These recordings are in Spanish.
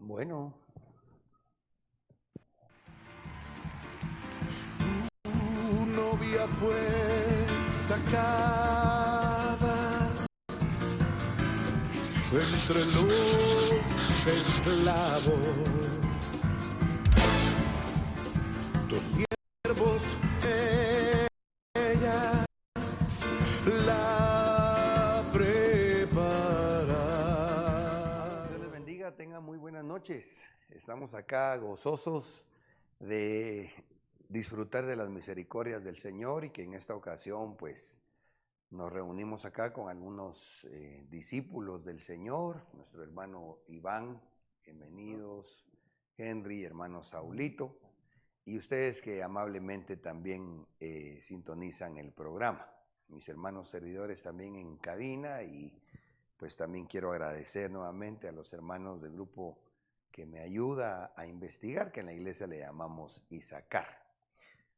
Bueno. Tu novia fue sacada entre los esclavos. Tus siervos ella la prepara. Dios les bendiga, tengan muy buenas noches. Estamos acá gozosos de disfrutar de las misericordias del Señor y que en esta ocasión pues nos reunimos acá con algunos discípulos del Señor, nuestro hermano Iván, bienvenidos, Henry, hermano Saulito, y ustedes que amablemente también sintonizan el programa. Mis hermanos servidores también en cabina, y pues también quiero agradecer nuevamente a los hermanos del grupo que me ayuda a investigar, que en la iglesia le llamamos Isacar.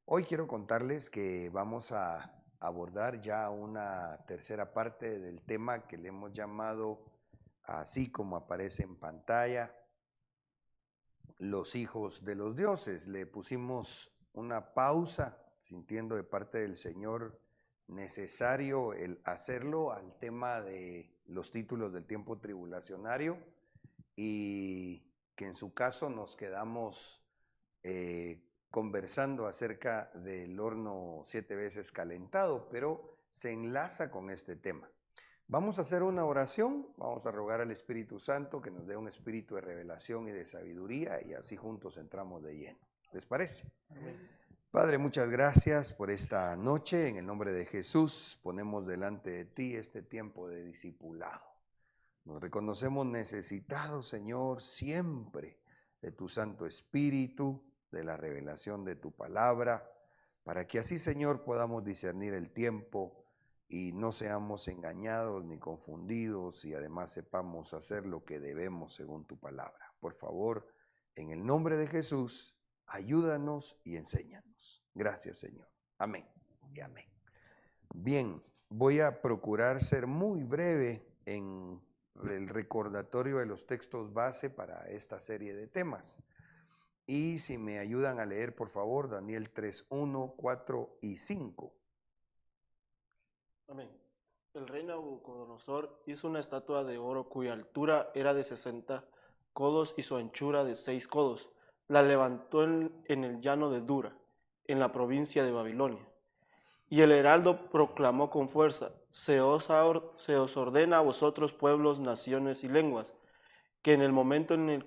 Hoy quiero contarles que vamos a abordar ya una tercera parte del tema que le hemos llamado, así como aparece en pantalla, los hijos de los dioses. Le pusimos una pausa, sintiendo de parte del Señor necesario el hacerlo al tema de los títulos del tiempo tribulacionario, y que en su caso nos quedamos conversando acerca del horno 7 veces calentado, pero se enlaza con este tema. Vamos a hacer una oración, vamos a rogar al Espíritu Santo que nos dé un espíritu de revelación y de sabiduría, y así juntos entramos de lleno. ¿Les parece? Amén. Padre, muchas gracias por esta noche. En el nombre de Jesús ponemos delante de ti este tiempo de discipulado. Nos reconocemos necesitados, Señor, siempre de tu Santo Espíritu, de la revelación de tu palabra, para que así, Señor, podamos discernir el tiempo y no seamos engañados ni confundidos, y además sepamos hacer lo que debemos según tu palabra. Por favor, en el nombre de Jesús, ayúdanos y enséñanos. Gracias, Señor. Amén y amén. Bien, voy a procurar ser muy breve en el recordatorio de los textos base para esta serie de temas. Y si me ayudan a leer, por favor, Daniel 3:1, 4 y 5. Amén. El rey Nabucodonosor hizo una estatua de oro cuya altura era de 60 codos y su anchura de 6 codos. La levantó en el llano de Dura, en la provincia de Babilonia. Y el heraldo proclamó con fuerza: se os ordena a vosotros, pueblos, naciones y lenguas, que en el momento en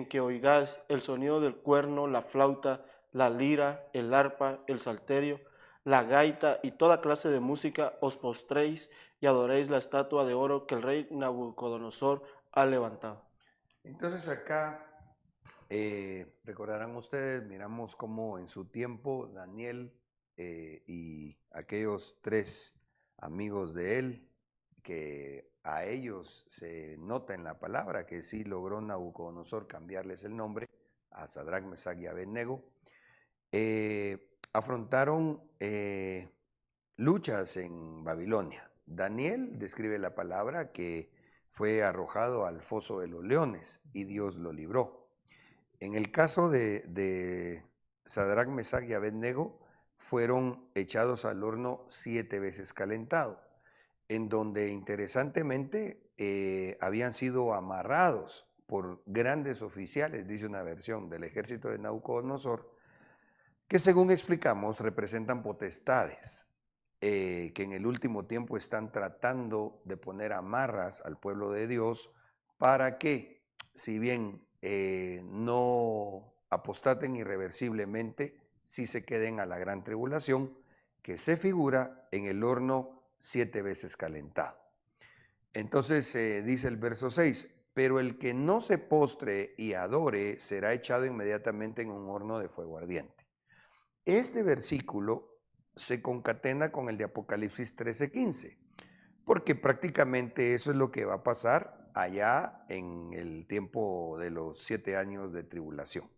que oigáis el sonido del cuerno, la flauta, la lira, el arpa, el salterio, la gaita y toda clase de música, os postréis y adoréis la estatua de oro que el rey Nabucodonosor ha levantado. Entonces acá, recordarán ustedes, miramos cómo en su tiempo Daniel y aquellos 3 amigos de él, que a ellos se nota en la palabra que sí logró Nabucodonosor cambiarles el nombre a Sadrac, Mesach y Abednego, afrontaron luchas en Babilonia. Daniel describe la palabra que fue arrojado al foso de los leones y Dios lo libró. En el caso de Sadrac, Mesach y Abednego, fueron echados al horno 7 veces calentado, en donde interesantemente habían sido amarrados por grandes oficiales, dice una versión, del ejército de Nabucodonosor, que según explicamos representan potestades que en el último tiempo están tratando de poner amarras al pueblo de Dios para que, si bien no apostaten irreversiblemente, sí se queden a la gran tribulación, que se figura en el horno 7 veces calentado. Entonces dice el verso 6, pero el que no se postre y adore será echado inmediatamente en un horno de fuego ardiente. Este versículo se concatena con el de Apocalipsis 13:15, porque prácticamente eso es lo que va a pasar allá en el tiempo de los 7 años de tribulación.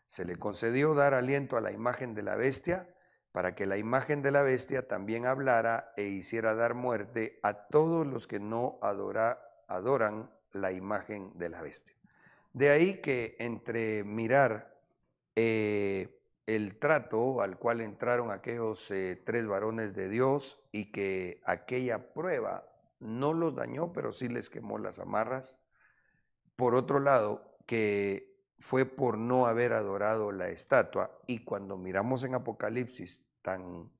Se le concedió dar aliento a la imagen de la bestia, para que la imagen de la bestia también hablara e hiciera dar muerte a todos los que no adoran la imagen de la bestia. De ahí que entre mirar el trato al cual entraron aquellos 3 varones de Dios y que aquella prueba no los dañó, pero sí les quemó las amarras. Por otro lado, que fue por no haber adorado la estatua, y cuando miramos en Apocalipsis tan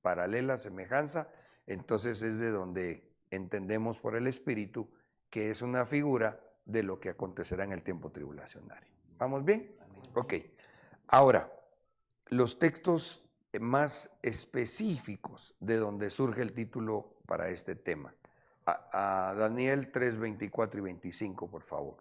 paralela semejanza, entonces es de donde entendemos por el Espíritu que es una figura de lo que acontecerá en el tiempo tribulacionario. ¿Vamos bien? Ok. Ahora, los textos más específicos de donde surge el título para este tema. A Daniel 3, 24 y 25, por favor.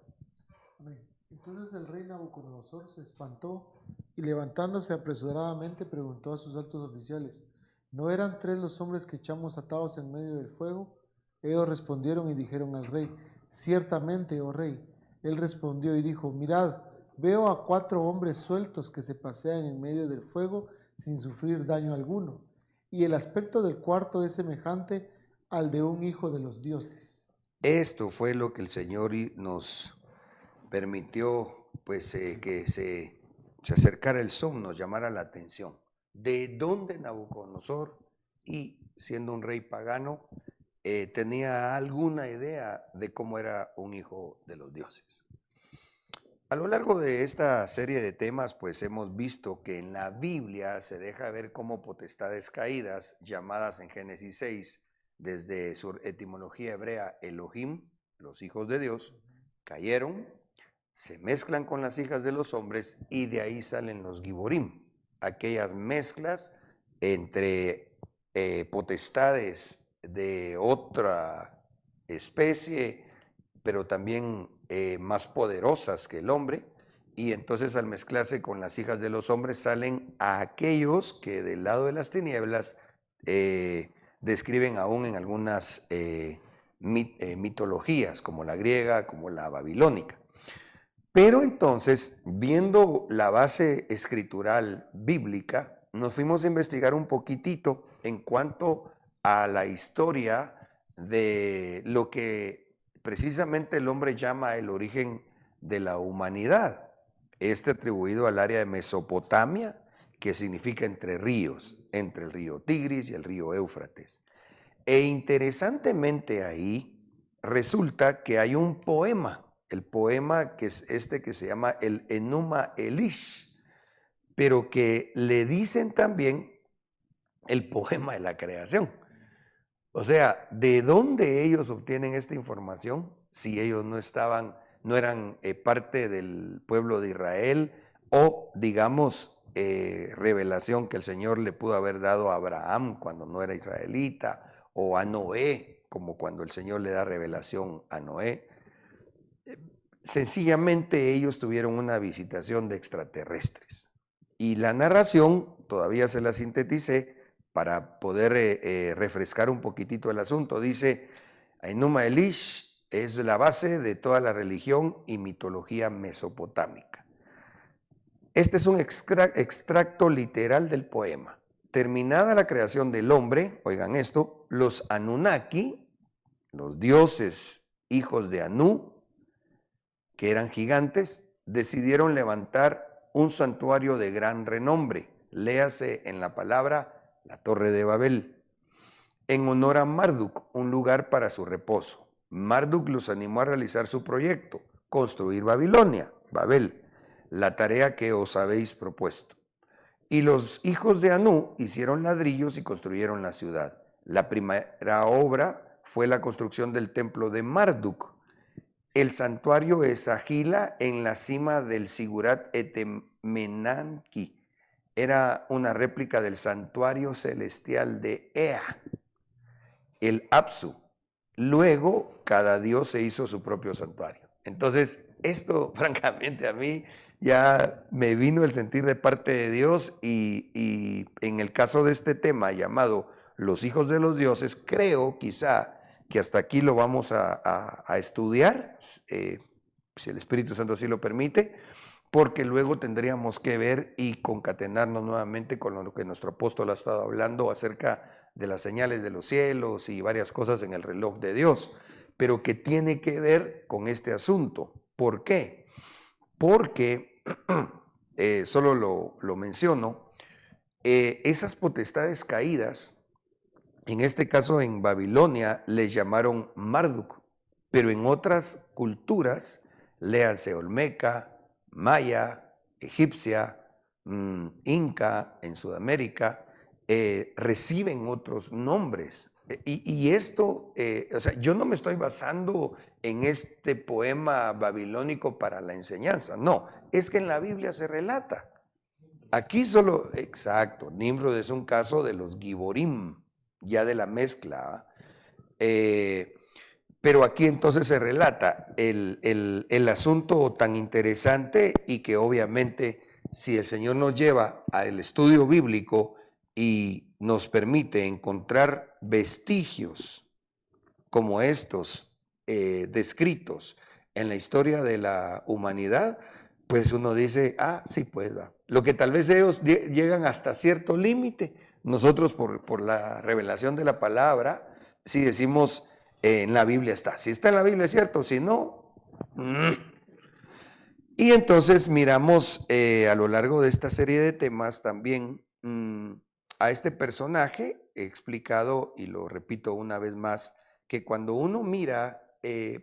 Amén. Entonces el rey Nabucodonosor se espantó y levantándose apresuradamente preguntó a sus altos oficiales, ¿no eran 3 los hombres que echamos atados en medio del fuego? Ellos respondieron y dijeron al rey, ciertamente, oh rey. Él respondió y dijo, mirad, veo a 4 hombres sueltos que se pasean en medio del fuego sin sufrir daño alguno, y el aspecto del cuarto es semejante al de un hijo de los dioses. Esto fue lo que el Señor nos permitió, pues, que se acercara el son, nos llamara la atención. ¿De dónde Nabucodonosor, y siendo un rey pagano, tenía alguna idea de cómo era un hijo de los dioses? A lo largo de esta serie de temas, pues hemos visto que en la Biblia se deja ver cómo potestades caídas, llamadas en Génesis 6, desde su etimología hebrea Elohim, los hijos de Dios, cayeron, se mezclan con las hijas de los hombres y de ahí salen los Giborim, aquellas mezclas entre potestades de otra especie, pero también más poderosas que el hombre, y entonces al mezclarse con las hijas de los hombres salen a aquellos que del lado de las tinieblas describen aún en algunas mitologías, como la griega, como la babilónica. Pero entonces, viendo la base escritural bíblica, nos fuimos a investigar un poquitito en cuanto a la historia de lo que precisamente el hombre llama el origen de la humanidad. Atribuido al área de Mesopotamia, que significa entre ríos, entre el río Tigris y el río Éufrates. E interesantemente ahí resulta que hay un poema, el poema que es que se llama el Enuma Elish, pero que le dicen también el poema de la creación. O sea, ¿de dónde ellos obtienen esta información si ellos no eran parte del pueblo de Israel o, digamos, revelación que el Señor le pudo haber dado a Abraham cuando no era israelita, o a Noé, como cuando el Señor le da revelación a Noé? Sencillamente ellos tuvieron una visitación de extraterrestres. Y la narración, todavía se la sinteticé para poder refrescar un poquitito el asunto. Dice, Enuma Elish es la base de toda la religión y mitología mesopotámica. Este es un extracto literal del poema. Terminada la creación del hombre, oigan esto, los Anunnaki, los dioses hijos de Anu, que eran gigantes, decidieron levantar un santuario de gran renombre, léase en la palabra la Torre de Babel, en honor a Marduk, un lugar para su reposo. Marduk los animó a realizar su proyecto, construir Babilonia, Babel, la tarea que os habéis propuesto. Y los hijos de Anu hicieron ladrillos y construyeron la ciudad. La primera obra fue la construcción del templo de Marduk. El santuario es Agila en la cima del Sigurat Etemenanki. Era una réplica del santuario celestial de Ea, el Apsu. Luego, cada dios se hizo su propio santuario. Entonces, esto, francamente, a mí ya me vino el sentir de parte de Dios y en el caso de este tema llamado los hijos de los dioses, creo quizá que hasta aquí lo vamos a estudiar, si el Espíritu Santo así lo permite, porque luego tendríamos que ver y concatenarnos nuevamente con lo que nuestro apóstol ha estado hablando acerca de las señales de los cielos y varias cosas en el reloj de Dios, pero que tiene que ver con este asunto. ¿Por qué? porque, solo lo menciono, esas potestades caídas, en este caso en Babilonia, les llamaron Marduk, pero en otras culturas, léanse olmeca, maya, egipcia, inca en Sudamérica, reciben otros nombres. Y esto, o sea, yo no me estoy basando en este poema babilónico para la enseñanza, no, es que en la Biblia se relata. Aquí solo, exacto, Nimrod es un caso de los Giborim, ya de la mezcla, pero aquí entonces se relata el asunto tan interesante y que obviamente si el Señor nos lleva al estudio bíblico y nos permite encontrar vestigios como estos descritos en la historia de la humanidad, pues uno dice, ah, sí, pues va. Lo que tal vez ellos llegan hasta cierto límite, nosotros por la revelación de la palabra, si decimos en la Biblia está. Si está en la Biblia es cierto, si no. Y entonces miramos a lo largo de esta serie de temas también a este personaje, he explicado y lo repito una vez más, que cuando uno mira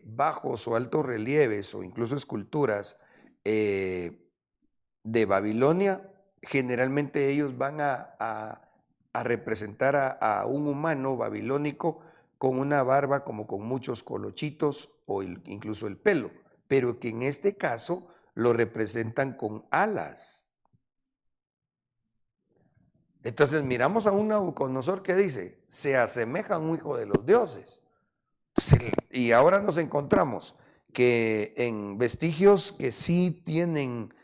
bajos o altos relieves o incluso esculturas de Babilonia, generalmente ellos van a representar a un humano babilónico con una barba como con muchos colochitos o incluso el pelo, pero que en este caso lo representan con alas. Entonces miramos a un Nabucodonosor que dice, se asemeja a un hijo de los dioses. Y ahora nos encontramos que en vestigios que sí tienen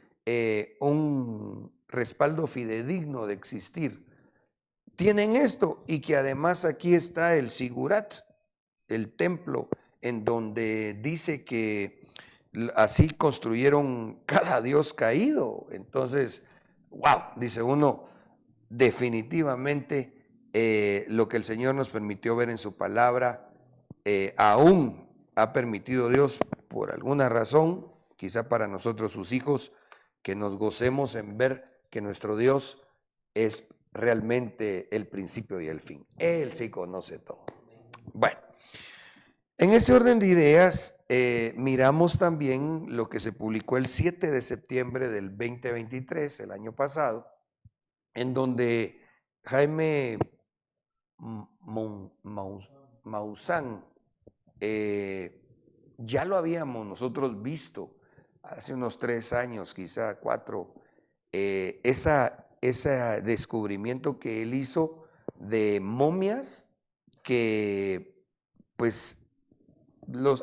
un respaldo fidedigno de existir, tienen esto y que además aquí está el Sigurat, el templo en donde dice que así construyeron cada dios caído. Entonces, wow, dice uno, definitivamente lo que el Señor nos permitió ver en su palabra, aún ha permitido Dios por alguna razón, quizá para nosotros sus hijos, que nos gocemos en ver que nuestro Dios es realmente el principio y el fin. Él sí conoce todo. Bueno, en ese orden de ideas, miramos también lo que se publicó el 7 de septiembre del 2023, el año pasado, en donde Jaime Maussan, ya lo habíamos nosotros visto hace unos 3 años, quizá 4, ese descubrimiento que él hizo de momias que, pues,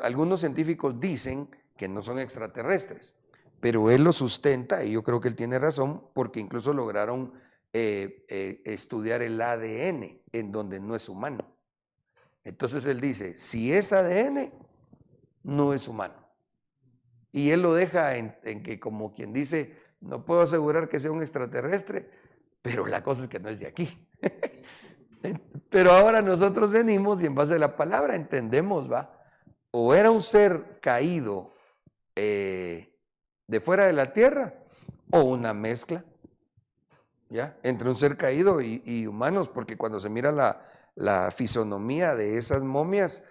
algunos científicos dicen que no son extraterrestres, pero él lo sustenta y yo creo que él tiene razón porque incluso lograron estudiar el ADN en donde no es humano. Entonces él dice, si es ADN, no es humano. Y él lo deja en que como quien dice, no puedo asegurar que sea un extraterrestre, pero la cosa es que no es de aquí. Pero ahora nosotros venimos y en base a la palabra entendemos, ¿va? O era un ser caído de fuera de la tierra o una mezcla, ¿ya? Entre un ser caído y humanos, porque cuando se mira la fisonomía de esas momias,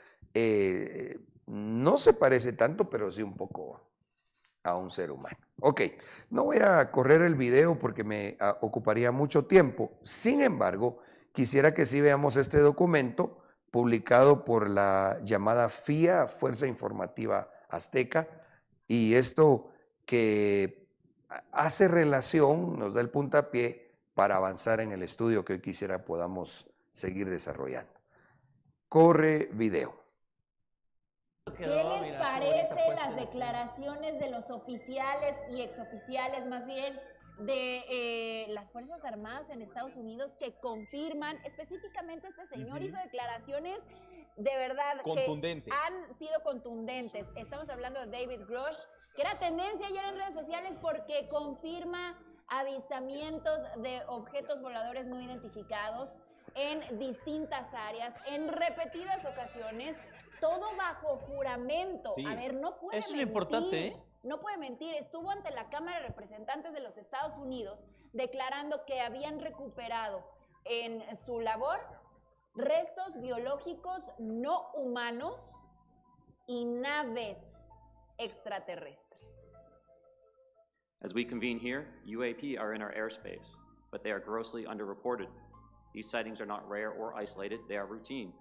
no se parece tanto, pero sí un poco a un ser humano. Ok, no voy a correr el video porque me ocuparía mucho tiempo. Sin embargo, quisiera que sí veamos este documento publicado por la llamada FIA, Fuerza Informativa Azteca, y esto que hace relación, nos da el puntapié para avanzar en el estudio que hoy quisiera podamos seguir desarrollando. Corre video. ¿Qué les parecen las declaraciones de los oficiales y exoficiales, más bien, de las Fuerzas Armadas en Estados Unidos que confirman, específicamente este señor hizo declaraciones de verdad contundentes, que han sido contundentes? Estamos hablando de David Grush, que era tendencia ayer en redes sociales porque confirma avistamientos de objetos voladores no identificados en distintas áreas, en repetidas ocasiones, todo bajo juramento. Sí. A ver, no puede Eso es lo mentir. importante, ¿eh? no puede mentir, estuvo ante la Cámara de Representantes de los Estados Unidos declarando que habían recuperado en su labor restos biológicos no humanos y naves extraterrestres. As we convene here, UAP are in our airspace, but they are grossly underreported. These sightings are not rare or isolated, they are routine.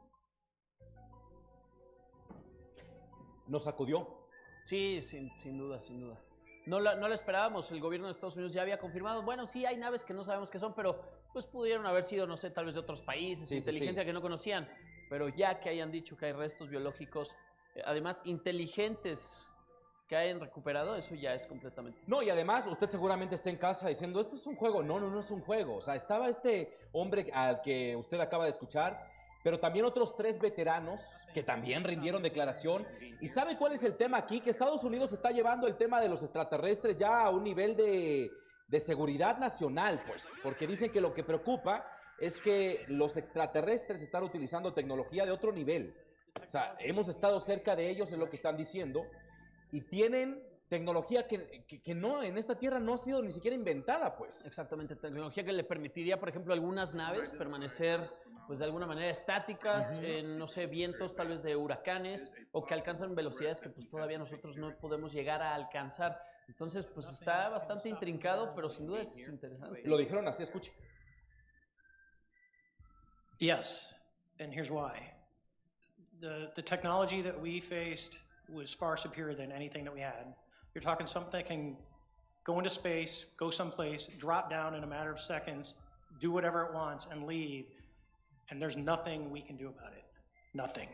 Nos sacudió. Sí, sin duda, sin duda. No la esperábamos, el gobierno de Estados Unidos ya había confirmado, bueno, sí hay naves que no sabemos qué son, pero pues pudieron haber sido, no sé, tal vez de otros países, Sí, inteligencia que no conocían, pero ya que hayan dicho que hay restos biológicos, además inteligentes, que hayan recuperado, eso ya es completamente... No, y además usted seguramente está en casa diciendo, esto es un juego. No, no es un juego. O sea, estaba este hombre al que usted acaba de escuchar, pero también otros 3 veteranos que también rindieron declaración. ¿Y sabe cuál es el tema aquí? Que Estados Unidos está llevando el tema de los extraterrestres ya a un nivel de seguridad nacional, pues, porque dicen que lo que preocupa es que los extraterrestres están utilizando tecnología de otro nivel. O sea, hemos estado cerca de ellos, es lo que están diciendo, y tienen tecnología que no, en esta tierra no ha sido ni siquiera inventada, pues. Exactamente, tecnología que le permitiría, por ejemplo, a algunas naves permanecer, pues de alguna manera estáticas, en, no sé, vientos tal vez de huracanes, o que alcanzan velocidades que pues todavía nosotros no podemos llegar a alcanzar. Entonces, pues está bastante intrincado, pero sin duda es interesante. Lo dijeron así, escuche. Yes, and here's why. The technology that we faced was far superior than anything that we had. You're talking something that can go into space, go someplace, drop down in a matter of seconds, do whatever it wants, and leave, and there's nothing we can do about it. Nothing.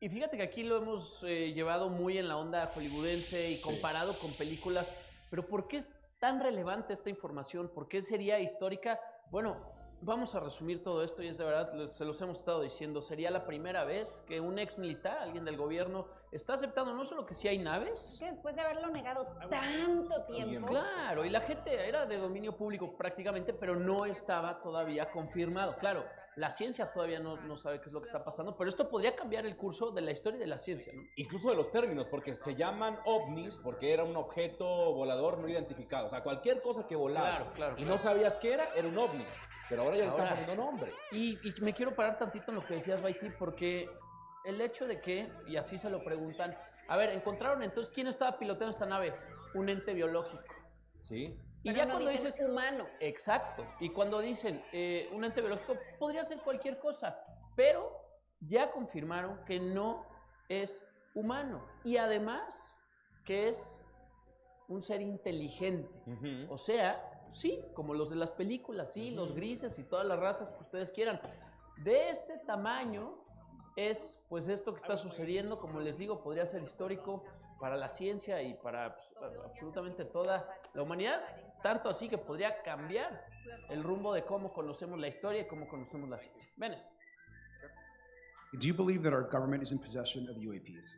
Y fíjate que aquí lo hemos llevado muy en la onda hollywoodense y comparado con películas, pero ¿por qué es tan relevante esta información? ¿Por qué sería histórica? Bueno, vamos a resumir todo esto y es de verdad, se los hemos estado diciendo, sería la primera vez que un ex militar, alguien del gobierno, está aceptando no solo que sí hay naves. Que después de haberlo negado tanto tiempo. Claro, y la gente era de dominio público prácticamente, pero no estaba todavía confirmado. Claro, la ciencia todavía no sabe qué es lo que está pasando, pero esto podría cambiar el curso de la historia de la ciencia, ¿no? Incluso de los términos, porque se llaman ovnis, porque era un objeto volador no identificado. O sea, cualquier cosa que volaba Claro, y no sabías qué era un ovni. Pero ahora ya le están poniendo nombre. Y me quiero parar tantito en lo que decías, Baiti, porque el hecho de que, y así se lo preguntan, a ver, encontraron entonces, ¿quién estaba piloteando esta nave? Un ente biológico. Sí. Y pero ya no cuando dicen dices humano. Exacto. Y cuando dicen un ente biológico, podría ser cualquier cosa, pero ya confirmaron que no es humano. Y además que es un ser inteligente. O sea, sí, como los de las películas, sí, los grises y todas las razas que ustedes quieran. De este tamaño es pues esto que está sucediendo, como les digo, podría ser histórico para la ciencia y para pues, absolutamente toda la humanidad, tanto así que podría cambiar el rumbo de cómo conocemos la historia y cómo conocemos la ciencia. Ven esto. Do you believe that our government is in possession of UAPs?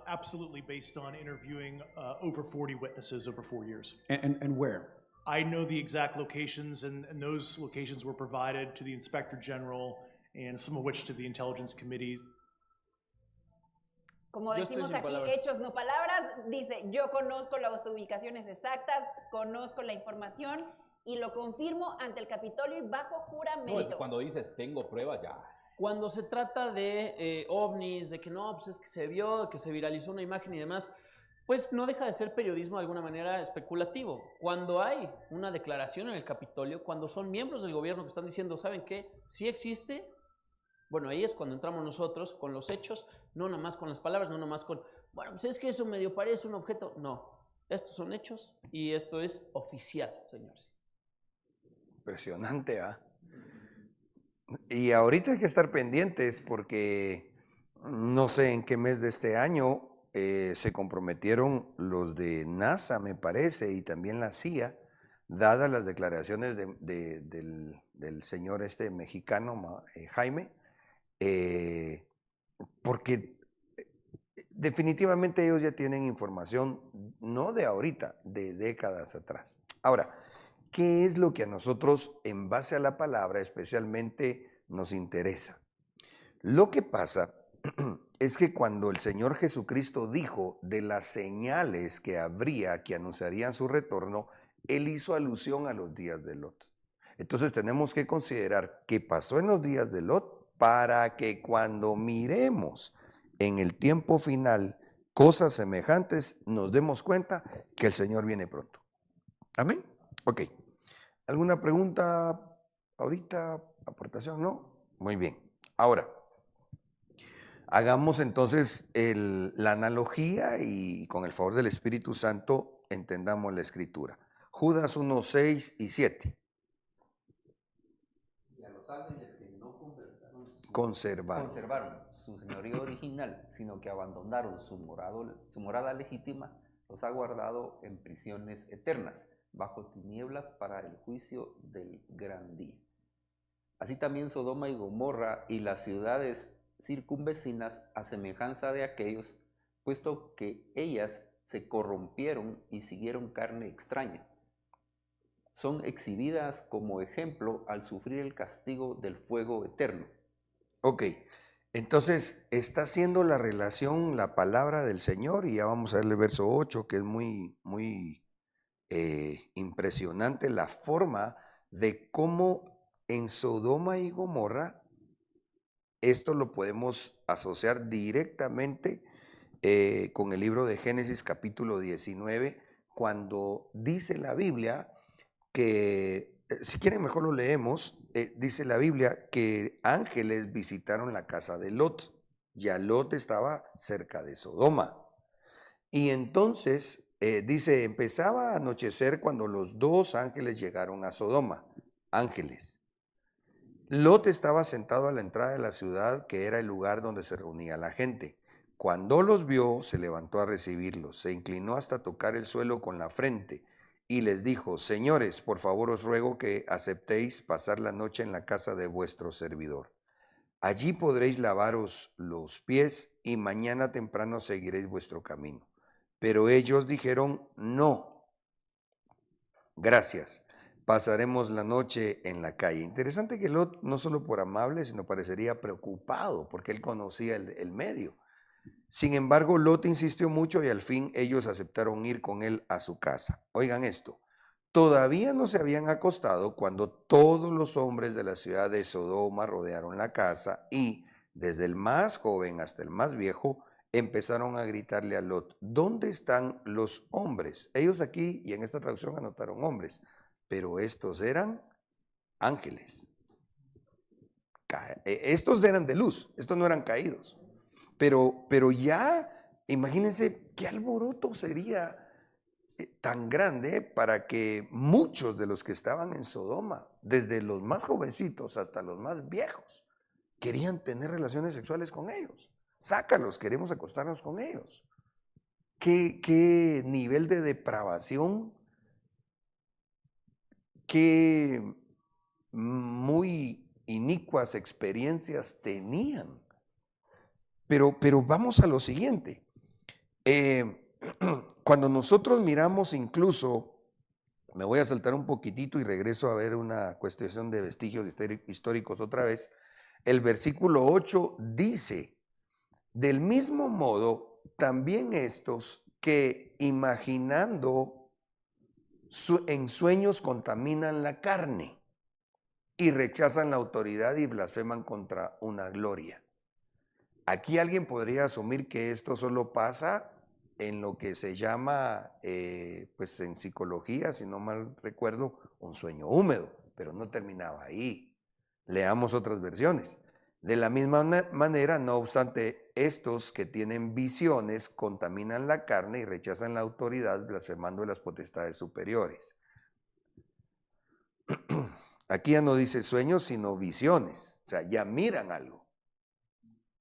Absolutely, based on interviewing over 40 witnesses over 4 years. And where? I know the exact locations, and those locations were provided to the Inspector General and some of which to the intelligence committees. Como decimos aquí, hechos no palabras, dice, yo conozco las ubicaciones exactas, conozco la información y lo confirmo ante el Capitolio y bajo juramento. No, es cuando dices, tengo pruebas ya. Cuando se trata de ovnis, de que no, pues es que se vio, que se viralizó una imagen y demás, pues no deja de ser periodismo de alguna manera especulativo. Cuando hay una declaración en el Capitolio, cuando son miembros del gobierno que están diciendo, ¿saben qué? Sí existe. Bueno, ahí es cuando entramos nosotros con los hechos, no nada más con las palabras, no nada más con, bueno, pues es que eso medio parece un objeto. No, estos son hechos y esto es oficial, señores. Impresionante, ¿ah? Y ahorita hay que estar pendientes porque no sé en qué mes de este año se comprometieron los de NASA, me parece, y también la CIA, dadas las declaraciones del señor este mexicano, Jaime, porque definitivamente ellos ya tienen información, no de ahorita, de décadas atrás. Ahora, ¿qué es lo que a nosotros, en base a la palabra, especialmente nos interesa? Lo que pasa es que cuando el Señor Jesucristo dijo de las señales que habría, que anunciarían su retorno, Él hizo alusión a los días de Lot. Entonces tenemos que considerar qué pasó en los días de Lot para que cuando miremos en el tiempo final cosas semejantes, nos demos cuenta que el Señor viene pronto. Amén. Ok. ¿Alguna pregunta ahorita? ¿Aportación? ¿No? Muy bien. Ahora, hagamos entonces la analogía y con el favor del Espíritu Santo entendamos la Escritura. Judas 1, 6 y 7. Y a los ángeles que no Conservaron su señorío original, sino que abandonaron su morada legítima, los ha guardado en prisiones eternas, bajo tinieblas para el juicio del gran día. Así también Sodoma y Gomorra y las ciudades circunvecinas, a semejanza de aquellos, puesto que ellas se corrompieron y siguieron carne extraña, son exhibidas como ejemplo al sufrir el castigo del fuego eterno. Ok, entonces está haciendo la relación la palabra del Señor y ya vamos a ver el verso 8, que es muy impresionante la forma de cómo en Sodoma y Gomorra esto lo podemos asociar directamente con el libro de Génesis capítulo 19, cuando dice la Biblia que, si quieren mejor lo leemos, dice la Biblia que ángeles visitaron la casa de Lot. Ya Lot estaba cerca de Sodoma. Y entonces dice, empezaba a anochecer cuando los dos ángeles llegaron a Sodoma. Ángeles. Lot estaba sentado a la entrada de la ciudad, que era el lugar donde se reunía la gente. Cuando los vio, se levantó a recibirlos, se inclinó hasta tocar el suelo con la frente y les dijo, señores, por favor os ruego que aceptéis pasar la noche en la casa de vuestro servidor. Allí podréis lavaros los pies y mañana temprano seguiréis vuestro camino. Pero ellos dijeron, no, gracias, pasaremos la noche en la calle. Interesante que Lot, no solo por amable, sino parecería preocupado, porque él conocía el medio. Sin embargo, Lot insistió mucho y al fin ellos aceptaron ir con él a su casa. Oigan esto, todavía no se habían acostado cuando todos los hombres de la ciudad de Sodoma rodearon la casa y, desde el más joven hasta el más viejo, empezaron a gritarle a Lot, ¿dónde están los hombres? Ellos aquí y en esta traducción anotaron hombres, pero estos eran ángeles. Estos eran de luz, estos no eran caídos. Pero ya, imagínense qué alboroto sería tan grande para que muchos de los que estaban en Sodoma, desde los más jovencitos hasta los más viejos, querían tener relaciones sexuales con ellos. Sácalos, queremos acostarnos con ellos. ¿Qué nivel de depravación, qué muy inicuas experiencias tenían? Pero vamos a lo siguiente. Cuando nosotros miramos incluso, me voy a saltar un poquitito y regreso a ver una cuestión de vestigios históricos otra vez, el versículo 8 dice, del mismo modo, también estos que imaginando en sueños contaminan la carne y rechazan la autoridad y blasfeman contra una gloria. Aquí alguien podría asumir que esto solo pasa en lo que se llama, pues en psicología, si no mal recuerdo, un sueño húmedo, pero no terminaba ahí. Leamos otras versiones. De la misma manera, no obstante, estos que tienen visiones contaminan la carne y rechazan la autoridad, blasfemando las potestades superiores. Aquí ya no dice sueños, sino visiones, o sea, ya miran algo.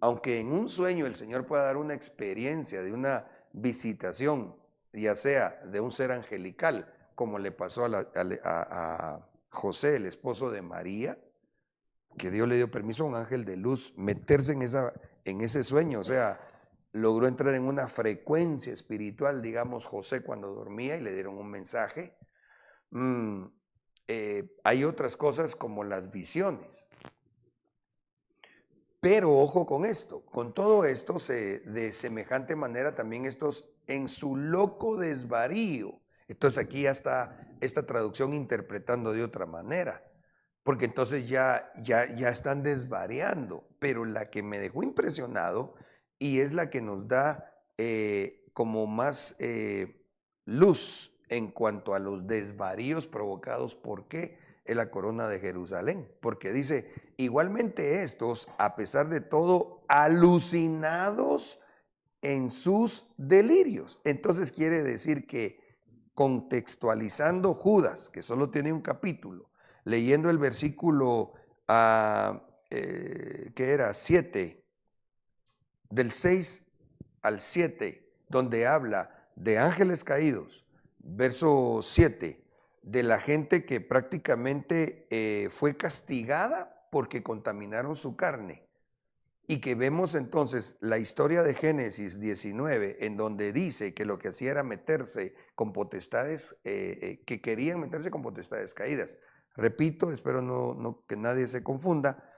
Aunque en un sueño el Señor pueda dar una experiencia de una visitación, ya sea de un ser angelical, como le pasó a José, el esposo de María, que Dios le dio permiso a un ángel de luz meterse en ese sueño, o sea, logró entrar en una frecuencia espiritual, digamos, José cuando dormía y le dieron un mensaje. Hay otras cosas como las visiones. Pero ojo con esto, con todo esto, de semejante manera también estos en su loco desvarío. Entonces aquí ya está esta traducción interpretando de otra manera, porque entonces ya están desvariando. Pero la que me dejó impresionado y es la que nos da como más luz en cuanto a los desvaríos provocados por qué es la corona de Jerusalén, porque dice, igualmente estos, a pesar de todo, alucinados en sus delirios. Entonces quiere decir que contextualizando Judas, que solo tiene un capítulo, leyendo el versículo que era 7, del 6 al 7, donde habla de ángeles caídos, verso 7, de la gente que prácticamente fue castigada porque contaminaron su carne. Y que vemos entonces la historia de Génesis 19, en donde dice que lo que hacía era meterse con potestades, que querían meterse con potestades caídas. Repito, espero no que nadie se confunda,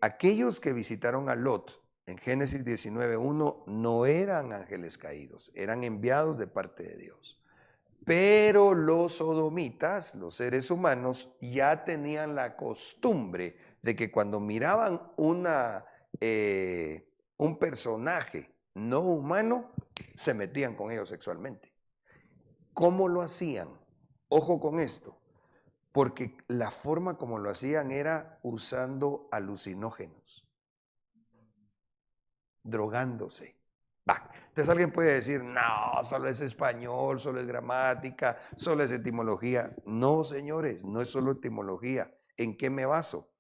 aquellos que visitaron a Lot en Génesis 19:1 no eran ángeles caídos, eran enviados de parte de Dios. Pero los sodomitas, los seres humanos, ya tenían la costumbre de que cuando miraban un personaje no humano, se metían con ellos sexualmente. ¿Cómo lo hacían? Ojo con esto, porque la forma como lo hacían era usando alucinógenos, drogándose. Entonces alguien puede decir, no, solo es español, solo es gramática, solo es etimología. No, señores, no es solo etimología. ¿En qué me baso?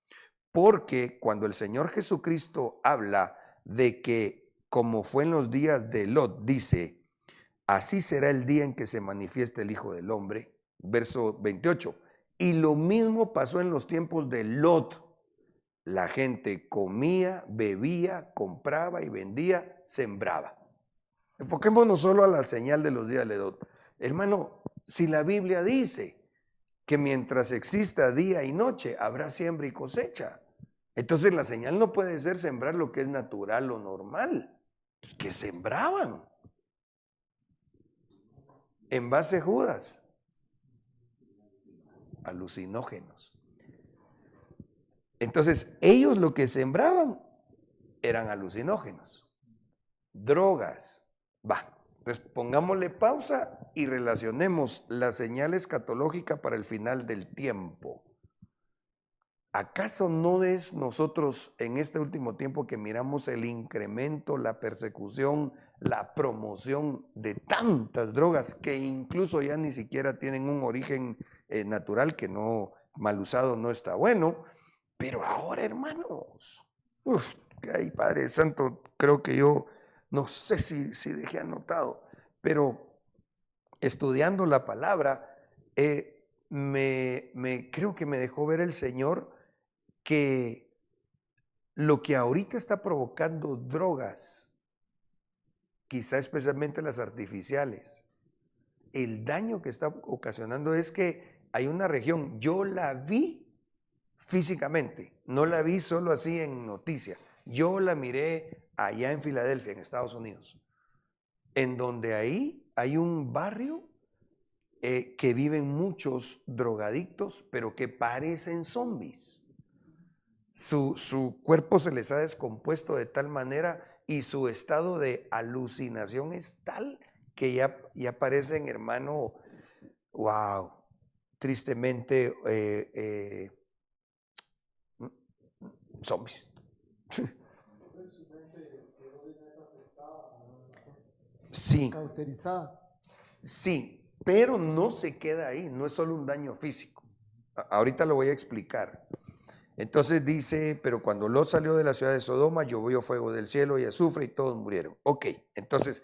Porque cuando el Señor Jesucristo habla de que, como fue en los días de Lot, dice, así será el día en que se manifieste el Hijo del Hombre, verso 28. Y lo mismo pasó en los tiempos de Lot. La gente comía, bebía, compraba y vendía, sembraba. Enfoquémonos solo a la señal de los días de Lot. Hermano, si la Biblia dice que mientras exista día y noche, habrá siembra y cosecha. Entonces la señal no puede ser sembrar lo que es natural o normal. Pues que sembraban. En base Judas. Alucinógenos. Entonces ellos lo que sembraban eran alucinógenos. Drogas. Entonces pongámosle pausa y relacionemos la señal escatológica para el final del tiempo. ¿Acaso no es nosotros en este último tiempo que miramos el incremento, la persecución, la promoción de tantas drogas que incluso ya ni siquiera tienen un origen natural, que no, mal usado no está bueno? Pero ahora, hermanos, ay, Padre Santo, creo que yo no sé si dejé anotado, pero estudiando la palabra, creo que me dejó ver el Señor que lo que ahorita está provocando drogas, quizá especialmente las artificiales, el daño que está ocasionando es que hay una región, yo la vi físicamente, no la vi solo así en noticias, yo la miré allá en Filadelfia, en Estados Unidos, en donde ahí hay un barrio que viven muchos drogadictos, pero que parecen zombies. Su cuerpo se les ha descompuesto de tal manera y su estado de alucinación es tal que ya parecen, hermano, wow, tristemente zombies. Sí. Cauterizada. Sí, pero no se queda ahí, no es solo un daño físico. Ahorita lo voy a explicar. Entonces dice, pero cuando Lot salió de la ciudad de Sodoma, llovió fuego del cielo y azufre y todos murieron. Ok, entonces,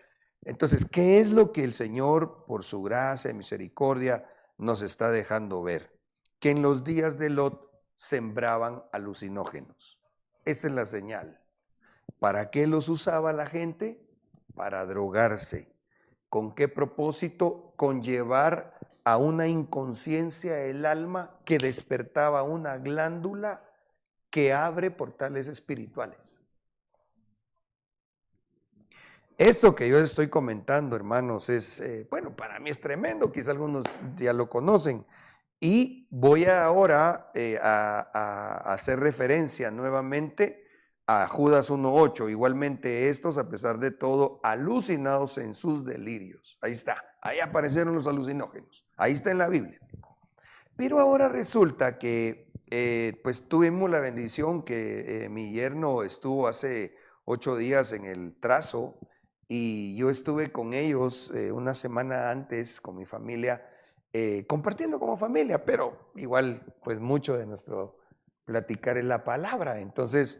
¿qué es lo que el Señor, por su gracia y misericordia, nos está dejando ver? Que en los días de Lot sembraban alucinógenos. Esa es la señal. ¿Para qué los usaba la gente? Para drogarse. ¿Con qué propósito? Con llevar a una inconsciencia el alma que despertaba una glándula que abre portales espirituales. Esto que yo estoy comentando, hermanos, es, bueno, para mí es tremendo, quizá algunos ya lo conocen. Y voy ahora a hacer referencia nuevamente a Judas 1:8. Igualmente estos, a pesar de todo, alucinados en sus delirios. Ahí está, ahí aparecieron los alucinógenos. Ahí está en la Biblia. Pero ahora resulta que pues tuvimos la bendición que mi yerno estuvo hace 8 días en el Trazo y yo estuve con ellos una semana antes con mi familia, compartiendo como familia, pero igual pues mucho de nuestro platicar es la palabra. Entonces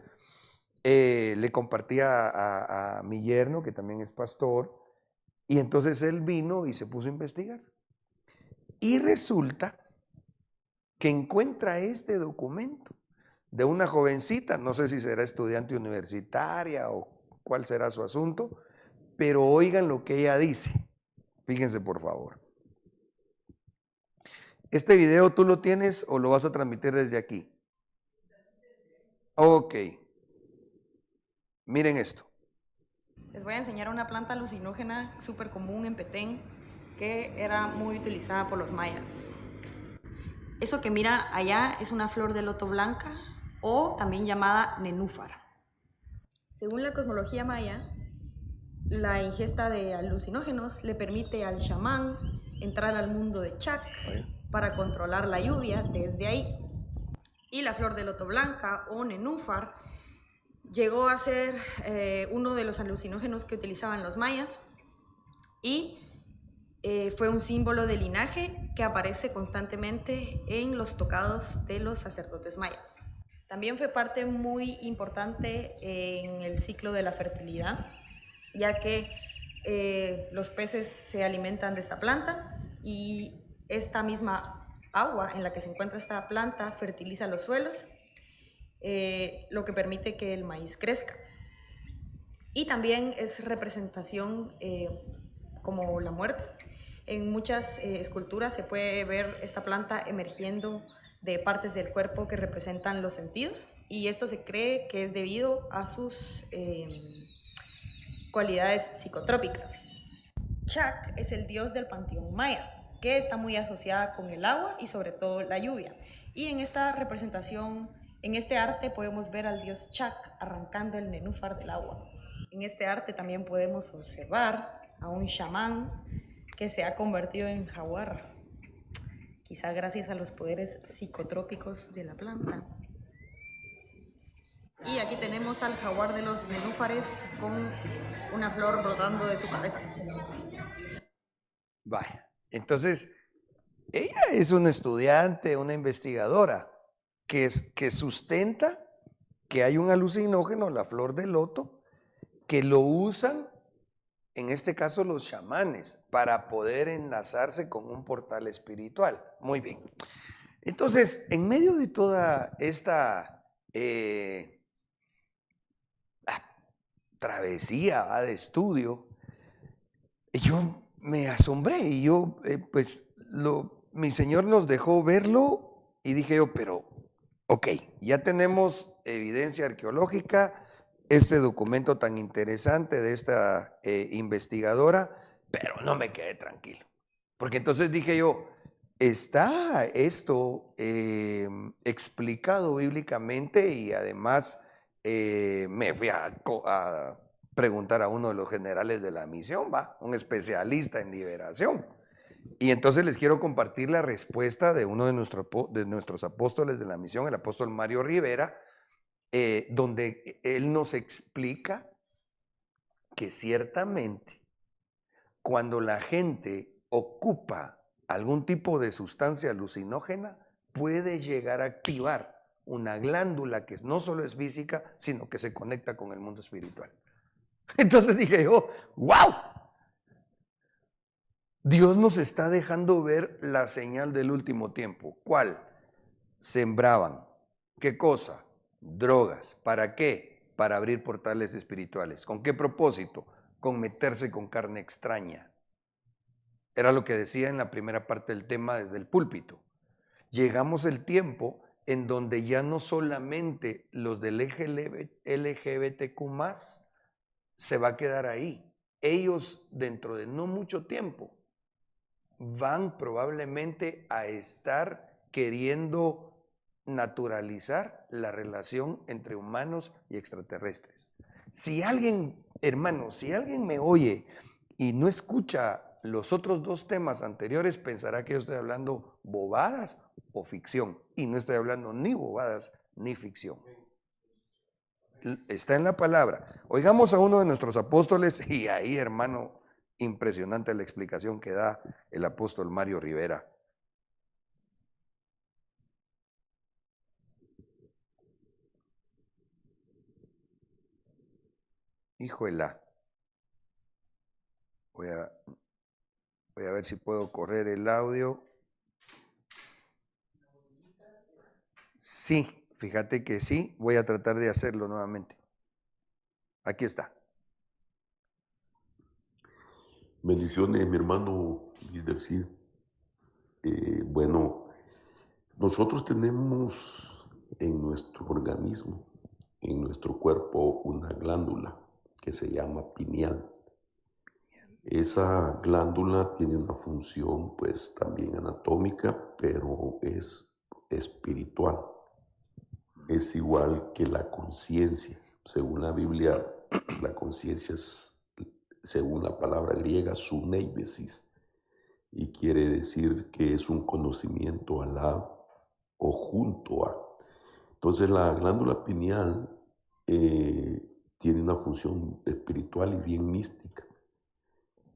le compartí a mi yerno, que también es pastor, y entonces él vino y se puso a investigar. Y resulta que encuentra este documento de una jovencita, no sé si será estudiante universitaria o cuál será su asunto, pero oigan lo que ella dice. Fíjense por favor. ¿Este video tú lo tienes o lo vas a transmitir desde aquí? Ok. Miren esto. Les voy a enseñar una planta alucinógena súper común en Petén que era muy utilizada por los mayas. Eso que mira allá es una flor de loto blanca o también llamada nenúfar. Según la cosmología maya, la ingesta de alucinógenos le permite al chamán entrar al mundo de Chac para controlar la lluvia desde ahí. Y la flor de loto blanca o nenúfar llegó a ser uno de los alucinógenos que utilizaban los mayas y fue un símbolo de linaje que aparece constantemente en los tocados de los sacerdotes mayas. También fue parte muy importante en el ciclo de la fertilidad, ya que los peces se alimentan de esta planta y esta misma agua en la que se encuentra esta planta fertiliza los suelos, lo que permite que el maíz crezca. Y también es representación como la muerte. En muchas esculturas se puede ver esta planta emergiendo de partes del cuerpo que representan los sentidos, y esto se cree que es debido a sus cualidades psicotrópicas. Chac es el dios del panteón maya, que está muy asociada con el agua y sobre todo la lluvia. Y en esta representación, en este arte podemos ver al dios Chac arrancando el nenúfar del agua. En este arte también podemos observar a un chamán que se ha convertido en jaguar, quizá gracias a los poderes psicotrópicos de la planta. Y aquí tenemos al jaguar de los nenúfares con una flor brotando de su cabeza. Vaya, entonces, ella es una estudiante, una investigadora, que sustenta que hay un alucinógeno, la flor de loto, que lo usan, en este caso los chamanes, para poder enlazarse con un portal espiritual. Muy bien. Entonces, en medio de toda esta travesía de estudio, yo me asombré y yo, mi Señor nos dejó verlo y dije yo, pero, ok, ya tenemos evidencia arqueológica, este documento tan interesante de esta investigadora, pero no me quedé tranquilo. Porque entonces dije yo, ¿está esto explicado bíblicamente? Y además me fui a preguntar a uno de los generales de la misión, un especialista en liberación. Y entonces les quiero compartir la respuesta de uno de nuestros apóstoles de la misión, el apóstol Mario Rivera, donde él nos explica que ciertamente cuando la gente ocupa algún tipo de sustancia alucinógena, puede llegar a activar una glándula que no solo es física, sino que se conecta con el mundo espiritual. Entonces dije yo, ¡wow! Dios nos está dejando ver la señal del último tiempo. ¿Cuál? Sembraban. ¿Qué cosa? Drogas. ¿Para qué? Para abrir portales espirituales. ¿Con qué propósito? Con meterse con carne extraña. Era lo que decía en la primera parte del tema desde el púlpito. Llegamos el tiempo en donde ya no solamente los del LGBTQ+, se va a quedar ahí. Ellos dentro de no mucho tiempo van probablemente a estar queriendo naturalizar la relación entre humanos y extraterrestres. Si alguien, hermano, si alguien me oye y no escucha los otros dos temas anteriores, pensará que yo estoy hablando bobadas o ficción. Y no estoy hablando ni bobadas ni ficción. Está en la palabra. Oigamos a uno de nuestros apóstoles y ahí, hermano, impresionante la explicación que da el apóstol Mario Rivera. Híjola. Voy a ver si puedo correr el audio. Sí, fíjate que sí, voy a tratar de hacerlo nuevamente. Aquí está. Bendiciones, mi hermano Gisdercid. Bueno, nosotros tenemos en nuestro organismo, en nuestro cuerpo, una glándula que se llama pineal. Esa glándula tiene una función pues también anatómica, pero es espiritual. Es igual que la conciencia. Según la Biblia, la conciencia es, según la palabra griega, suneidesis, y quiere decir que es un conocimiento al lado o junto a. Entonces la glándula pineal tiene una función espiritual y bien mística,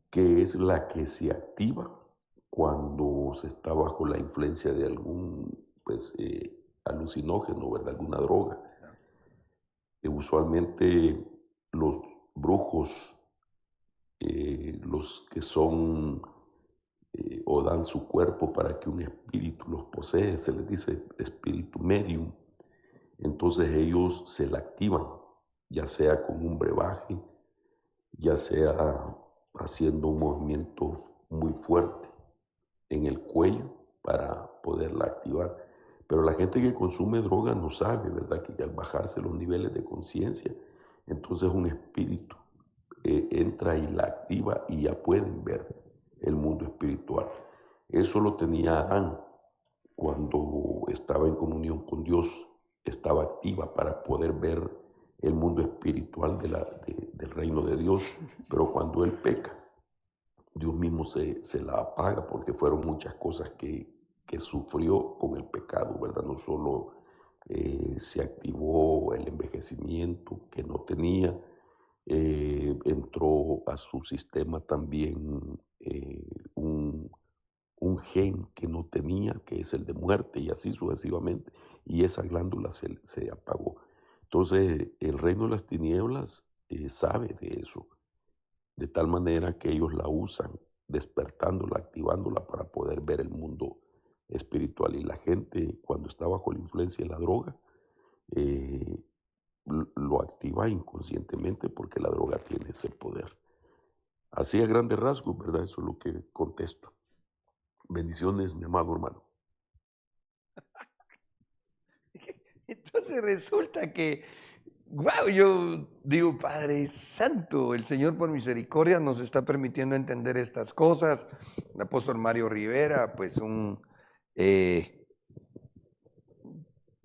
que es la que se activa cuando se está bajo la influencia de algún alucinógeno, ¿verdad? Alguna droga. Usualmente los brujos, los que son o dan su cuerpo para que un espíritu los posee, se les dice espíritu medium. Entonces ellos se la activan, ya sea con un brebaje, ya sea haciendo un movimiento muy fuerte en el cuello para poderla activar. Pero la gente que consume droga no sabe, ¿verdad?, que al bajarse los niveles de conciencia, entonces un espíritu entra y la activa y ya pueden ver el mundo espiritual. Eso lo tenía Adán cuando estaba en comunión con Dios, estaba activa para poder ver el mundo espiritual del reino de Dios, pero cuando él peca, Dios mismo se la apaga, porque fueron muchas cosas que sufrió con el pecado, ¿verdad? No solo se activó el envejecimiento que no tenía, entró a su sistema también un gen que no tenía, que es el de muerte, y así sucesivamente, y esa glándula se apagó. Entonces el reino de las tinieblas sabe de eso, de tal manera que ellos la usan, despertándola, activándola para poder ver el mundo espiritual. Y la gente, cuando está bajo la influencia de la droga, lo activa inconscientemente, porque la droga tiene ese poder. Así a grandes rasgos, ¿verdad? Eso es lo que contesto. Bendiciones, mi amado hermano. Entonces resulta que, wow, yo digo, Padre Santo, el Señor por misericordia nos está permitiendo entender estas cosas. El apóstol Mario Rivera, pues un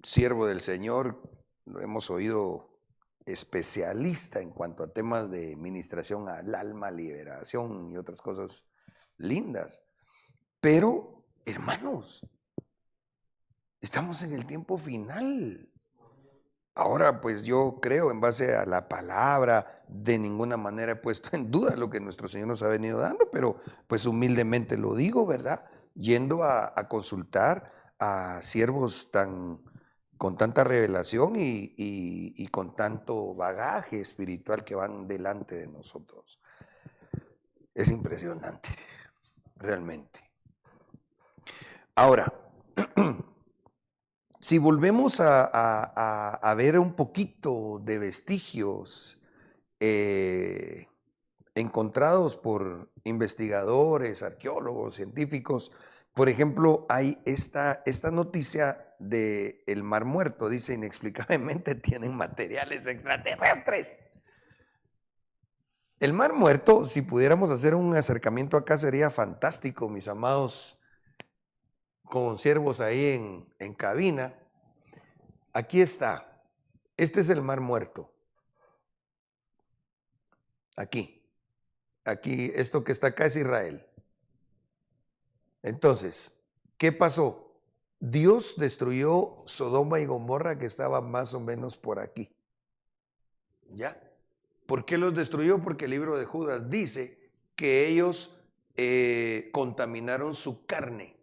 siervo del Señor, lo hemos oído, especialista en cuanto a temas de ministración al alma, liberación y otras cosas lindas. Pero, hermanos, estamos en el tiempo final. Ahora, pues yo creo, en base a la palabra, de ninguna manera he puesto en duda lo que nuestro Señor nos ha venido dando, pero pues humildemente lo digo, ¿verdad? Yendo a consultar a siervos con tanta revelación y con tanto bagaje espiritual que van delante de nosotros. Es impresionante, realmente. Ahora, si volvemos a ver un poquito de vestigios encontrados por investigadores, arqueólogos, científicos, Por ejemplo, hay esta noticia del Mar Muerto, dice inexplicablemente tienen materiales extraterrestres. El Mar Muerto, si pudiéramos hacer un acercamiento acá, sería fantástico, mis amados consiervos ahí en cabina. Aquí está. Este es el Mar Muerto. Aquí, esto que está acá es Israel. Entonces, ¿qué pasó? Dios destruyó Sodoma y Gomorra, que estaba más o menos por aquí. ¿Ya? ¿Por qué los destruyó? Porque el libro de Judas dice que ellos contaminaron su carne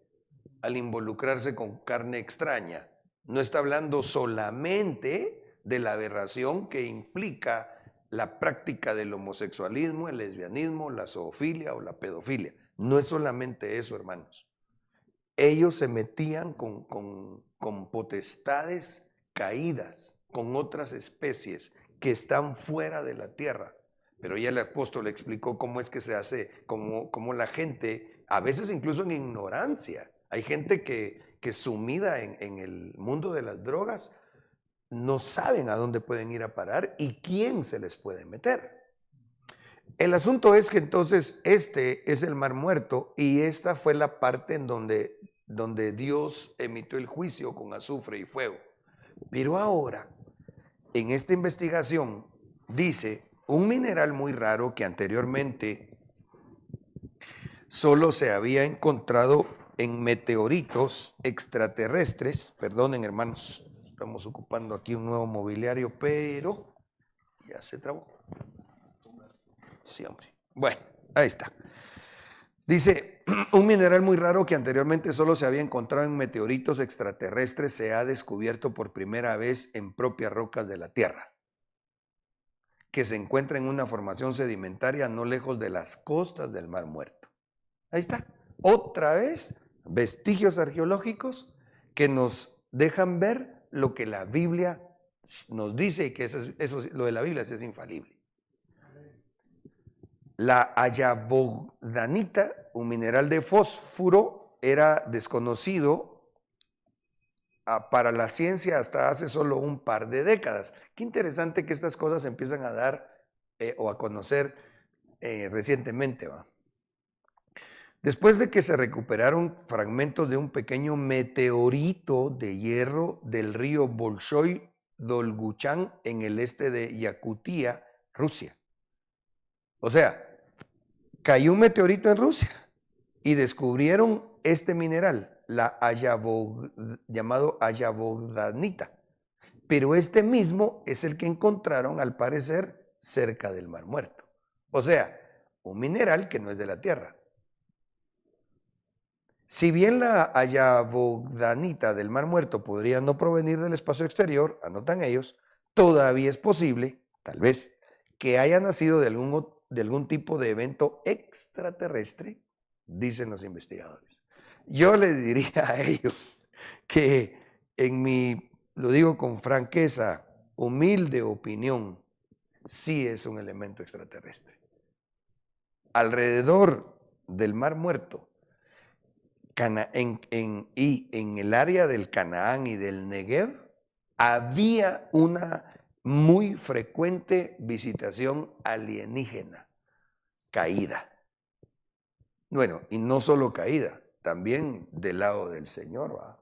al involucrarse con carne extraña. No está hablando solamente de la aberración que implica la práctica del homosexualismo, el lesbianismo, la zoofilia o la pedofilia. No es solamente eso, hermanos. Ellos se metían con potestades caídas, con otras especies que están fuera de la tierra. Pero ya el apóstol explicó cómo es que se hace, cómo la gente, a veces incluso en ignorancia, hay gente que sumida en el mundo de las drogas, no saben a dónde pueden ir a parar y quién se les puede meter. El asunto es que entonces este es el Mar Muerto y esta fue la parte en donde Dios emitió el juicio con azufre y fuego. Pero ahora, en esta investigación, dice un mineral muy raro que anteriormente solo se había encontrado en meteoritos extraterrestres. Perdonen, hermanos, estamos ocupando aquí un nuevo mobiliario, pero ya se trabó. Sí, hombre. Bueno, ahí está. Dice, un mineral muy raro que anteriormente solo se había encontrado en meteoritos extraterrestres se ha descubierto por primera vez en propias rocas de la Tierra, que se encuentra en una formación sedimentaria no lejos de las costas del Mar Muerto. Ahí está. Otra vez, vestigios arqueológicos que nos dejan ver lo que la Biblia nos dice y que eso lo de la Biblia es infalible. La ayabodanita, un mineral de fósforo, era desconocido para la ciencia hasta hace solo un par de décadas. Qué interesante que estas cosas se empiezan a dar o a conocer recientemente, ¿va? Después de que se recuperaron fragmentos de un pequeño meteorito de hierro del río Bolshoi Dolguchan en el este de Yakutia, Rusia. O sea, cayó un meteorito en Rusia y descubrieron este mineral, llamado ayabodanita. Pero este mismo es el que encontraron, al parecer, cerca del Mar Muerto. O sea, un mineral que no es de la Tierra. Si bien la ayabodanita del Mar Muerto podría no provenir del espacio exterior, anotan ellos, todavía es posible, tal vez, que haya nacido de algún tipo de evento extraterrestre, dicen los investigadores. Yo les diría a ellos que lo digo con franqueza, humilde opinión, sí es un elemento extraterrestre. Alrededor del Mar Muerto, en el área del Canaán y del Negev, había una muy frecuente visitación alienígena, caída. Bueno, y no solo caída, también del lado del Señor, ¿va?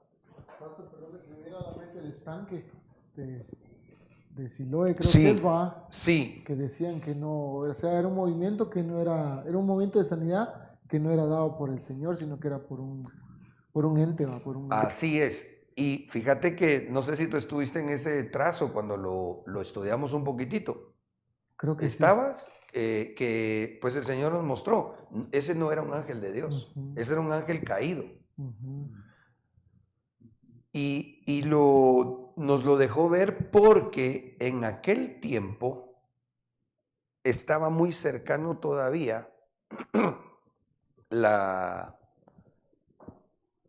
Pastor, perdón, se me viene a la mente el estanque de Siloé, creo Sí, que es, ¿va? sí. Que decían que no, o sea, era un movimiento que no era un movimiento de sanidad que no era dado por el Señor, sino que era por un ente, ¿va? Así es. Y fíjate que, no sé si tú estuviste en ese trazo cuando lo estudiamos un poquitito. Creo que ¿Estabas? Sí. Que pues el Señor nos mostró. Ese no era un ángel de Dios. Ese era un ángel caído. Y nos lo dejó ver porque en aquel tiempo estaba muy cercano todavía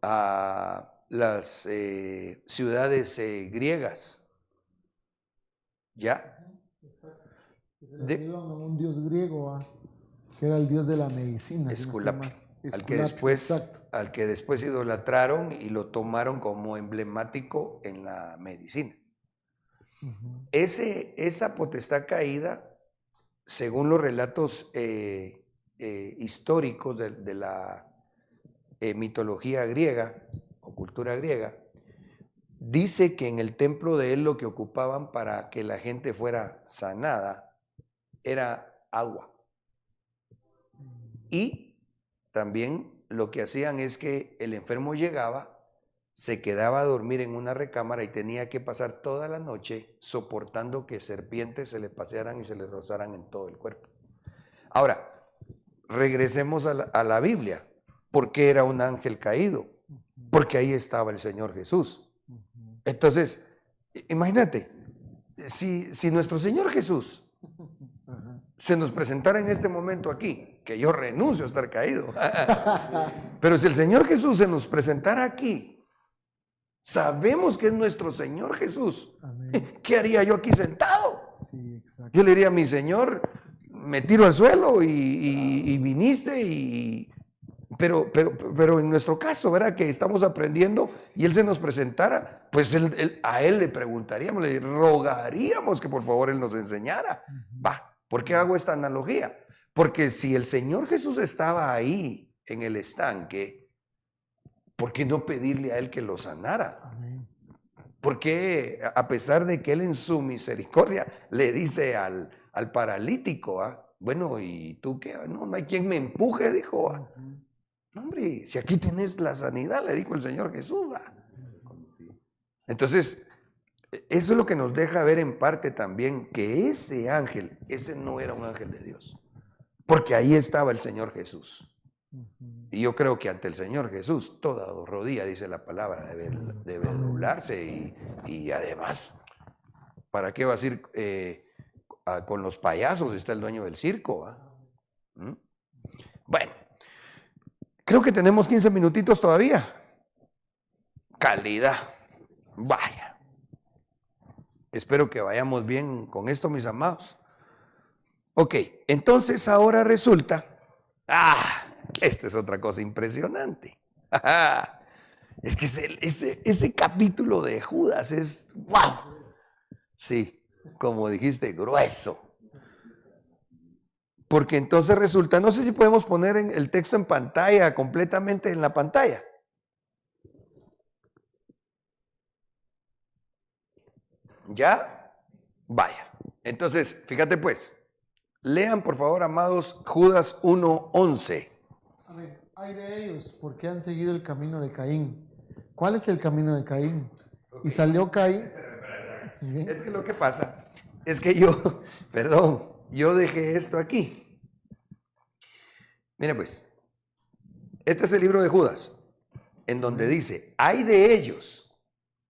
a las ciudades griegas. ¿Ya? Exacto. Que se le iban a un dios griego, ¿va? Que era el dios de la medicina. Esculapi. al que después idolatraron y lo tomaron como emblemático en la medicina. Esa potestad caída, según los relatos históricos de la mitología griega o cultura griega, dice que en el templo de él lo que ocupaban para que la gente fuera sanada era agua. Y también lo que hacían es que el enfermo llegaba, se quedaba a dormir en una recámara y tenía que pasar toda la noche soportando que serpientes se le pasearan y se le rozaran en todo el cuerpo. Ahora, regresemos a la Biblia. ¿Por qué era un ángel caído? Porque ahí estaba el Señor Jesús. Entonces, imagínate, si nuestro Señor Jesús se nos presentara en este momento aquí, que yo renuncio a estar caído, pero si el Señor Jesús se nos presentara aquí, sabemos que es nuestro Señor Jesús. Amén. ¿Qué haría yo aquí sentado? Sí, exacto. Yo le diría a mi Señor, me tiro al suelo y viniste pero en nuestro caso, ¿verdad? Que estamos aprendiendo y Él se nos presentara, pues a Él le preguntaríamos, le rogaríamos que por favor Él nos enseñara. Va, ¿por qué hago esta analogía? Porque si el Señor Jesús estaba ahí en el estanque, ¿por qué no pedirle a Él que lo sanara? Amén. Porque a pesar de que Él en su misericordia le dice al paralítico, bueno, ¿y tú qué? No hay quien me empuje, dijo. No, hombre, si aquí tienes la sanidad, le dijo el Señor Jesús. Entonces, eso es lo que nos deja ver en parte también que ese ángel, ese no era un ángel de Dios, porque ahí estaba el Señor Jesús. Y yo creo que ante el Señor Jesús, toda rodilla, dice la palabra, debe doblarse y además, ¿para qué vas a ir con los payasos? Está el dueño del circo. Bueno, creo que tenemos 15 minutitos todavía. Calidad. Vaya. Espero que vayamos bien con esto, mis amados. Ok, entonces ahora resulta... esta es otra cosa impresionante. Es que ese capítulo de Judas es... ¡Wow! Sí, como dijiste, grueso. Porque entonces resulta, no sé si podemos poner el texto en pantalla, completamente en la pantalla. ¿Ya? Vaya. Entonces, fíjate pues, lean por favor, amados, Judas 1:11. Amén. Ay de ellos, porque han seguido el camino de Caín. ¿Cuál es el camino de Caín? Okay. Y salió Caín. Es que lo que pasa es que yo dejé esto aquí. Mira pues, este es el libro de Judas, en donde dice, ay de ellos,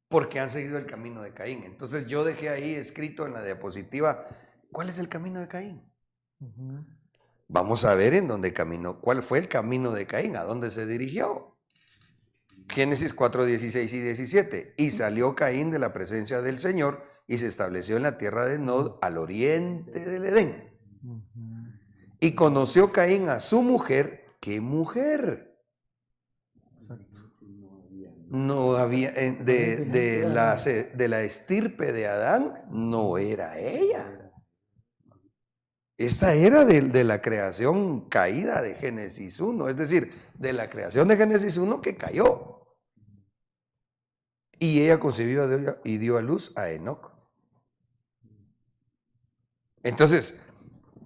porque han seguido el camino de Caín. Entonces yo dejé ahí escrito en la diapositiva, ¿cuál es el camino de Caín? Vamos a ver en dónde caminó, cuál fue el camino de Caín, a dónde se dirigió. Génesis 4:16 y 17. Y salió Caín de la presencia del Señor y se estableció en la tierra de Nod, al oriente del Edén. Y conoció Caín a su mujer. ¿Qué mujer? Exacto. No había, de la estirpe de Adán, no era ella. Esta era de la creación caída de Génesis 1, es decir, de la creación de Génesis 1 que cayó. Y ella concibió y dio a luz a Enoc. Entonces,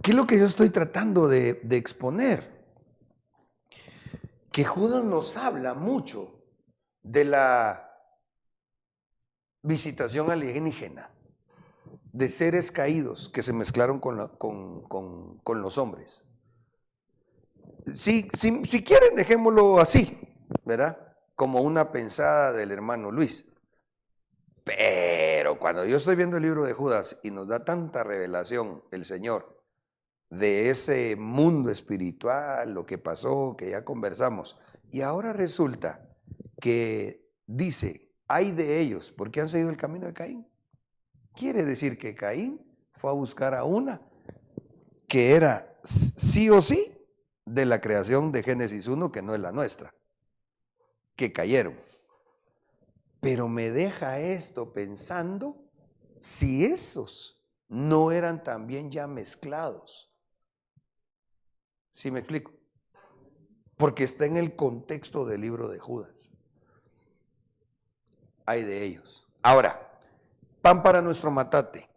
¿qué es lo que yo estoy tratando de exponer? Que Judas nos habla mucho de la visitación alienígena, de seres caídos que se mezclaron con los hombres. Si quieren, dejémoslo así, ¿verdad? Como una pensada del hermano Luis. Pero cuando yo estoy viendo el libro de Judas y nos da tanta revelación el Señor de ese mundo espiritual, lo que pasó, que ya conversamos, y ahora resulta que dice, ay de ellos, porque han seguido el camino de Caín. Quiere decir que Caín fue a buscar a una que era sí o sí de la creación de Génesis 1, que no es la nuestra, que cayeron. Pero me deja esto pensando si esos no eran también ya mezclados. ¿Sí me explico? Porque está en el contexto del libro de Judas. Hay de ellos. Ahora, pan para nuestro matate.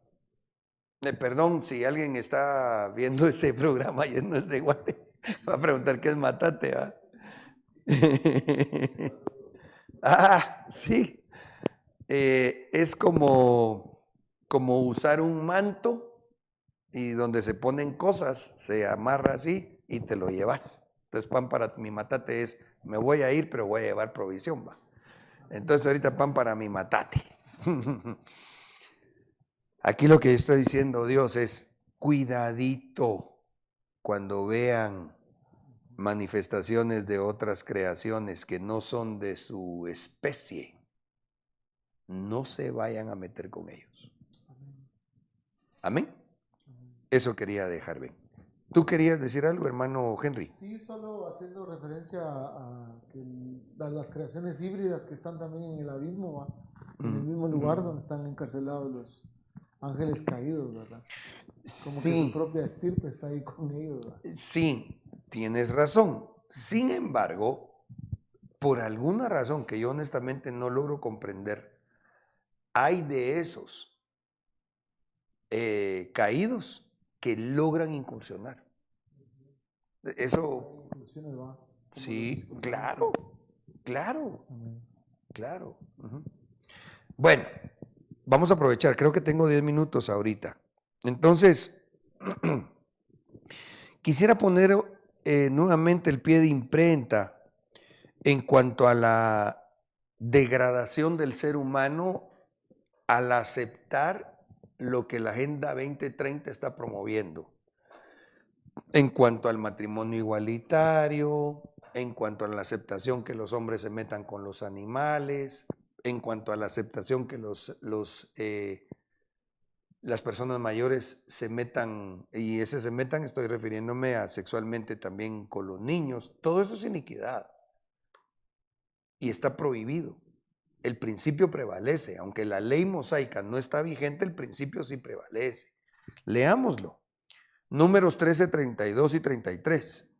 Perdón si alguien está viendo ese programa y no es de Guate, va a preguntar qué es matate, ¿va? Ah, sí. Es como usar un manto y donde se ponen cosas, se amarra así y te lo llevas. Entonces pan para mi matate es, me voy a ir pero voy a llevar provisión, ¿va? Entonces ahorita pan para mi matate. Aquí lo que está diciendo Dios es, cuidadito cuando vean manifestaciones de otras creaciones que no son de su especie. No se vayan a meter con ellos. Amén. Eso quería dejar bien. ¿Tú querías decir algo, hermano Henry? Sí, solo haciendo referencia a las creaciones híbridas que están también en el abismo, ¿va? En el mismo lugar donde están encarcelados los ángeles caídos, ¿verdad? Como que su propia estirpe está ahí con ellos, ¿verdad? Sí, tienes razón. Sin embargo, por alguna razón que yo honestamente no logro comprender, hay de esos caídos que logran incursionar. Eso, sí, claro, claro, claro. Bueno, vamos a aprovechar, creo que tengo 10 minutos ahorita. Entonces, quisiera poner nuevamente el pie de imprenta en cuanto a la degradación del ser humano al aceptar lo que la Agenda 2030 está promoviendo. En cuanto al matrimonio igualitario, en cuanto a la aceptación que los hombres se metan con los animales, en cuanto a la aceptación que las personas mayores se metan, y ese se metan estoy refiriéndome a sexualmente también con los niños, todo eso es iniquidad y está prohibido. El principio prevalece, aunque la ley mosaica no está vigente, el principio sí prevalece. Leámoslo. Números 13, 32 y 33.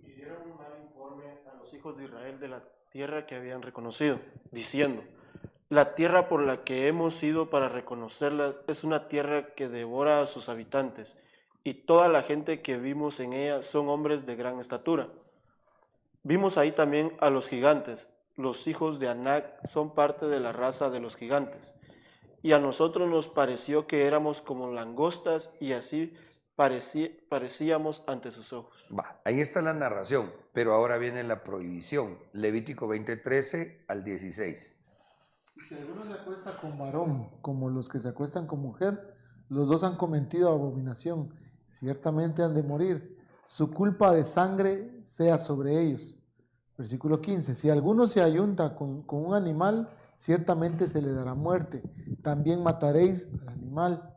Y dieron un mal informe a los hijos de Israel de la tierra que habían reconocido, diciendo: la tierra por la que hemos ido para reconocerla es una tierra que devora a sus habitantes, y toda la gente que vimos en ella son hombres de gran estatura. Vimos ahí también a los gigantes. Los hijos de Anac son parte de la raza de los gigantes. Y a nosotros nos pareció que éramos como langostas y así parecíamos ante sus ojos. Ahí está la narración, pero ahora viene la prohibición. Levítico 20, 13 al 16. Si alguno se acuesta con varón, como los que se acuestan con mujer, los dos han cometido abominación, ciertamente han de morir. Su culpa de sangre sea sobre ellos. Versículo 15. Si alguno se ayunta con un animal, ciertamente se le dará muerte. También mataréis al animal.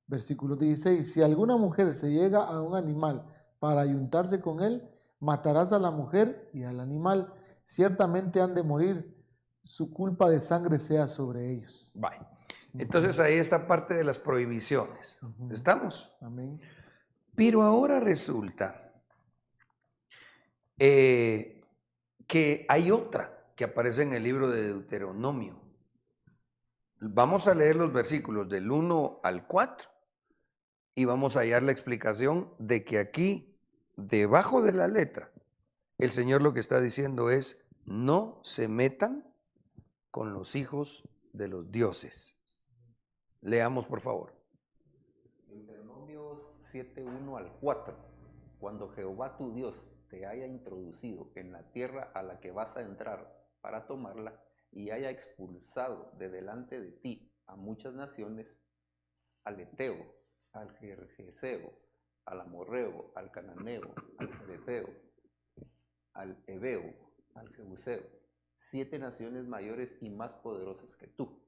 Versículo 16. Si alguna mujer se llega a un animal para ayuntarse con él, matarás a la mujer y al animal. Ciertamente han de morir. Su culpa de sangre sea sobre ellos. Vale. Entonces ahí está parte de las prohibiciones. ¿Estamos? Amén. Pero ahora resulta que hay otra que aparece en el libro de Deuteronomio. Vamos a leer los versículos del 1 al 4 y vamos a hallar la explicación de que aquí, debajo de la letra, el Señor lo que está diciendo es: no se metan con los hijos de los dioses. Leamos, por favor. Deuteronomios 7, 1 al 4. Cuando Jehová tu Dios te haya introducido en la tierra a la que vas a entrar para tomarla y haya expulsado de delante de ti a muchas naciones, al Eteo, al Gergeseo, al Amorreo, al Cananeo, al Ferezeo, al Ebeo, al Jebuseo, 7 naciones mayores y más poderosas que tú,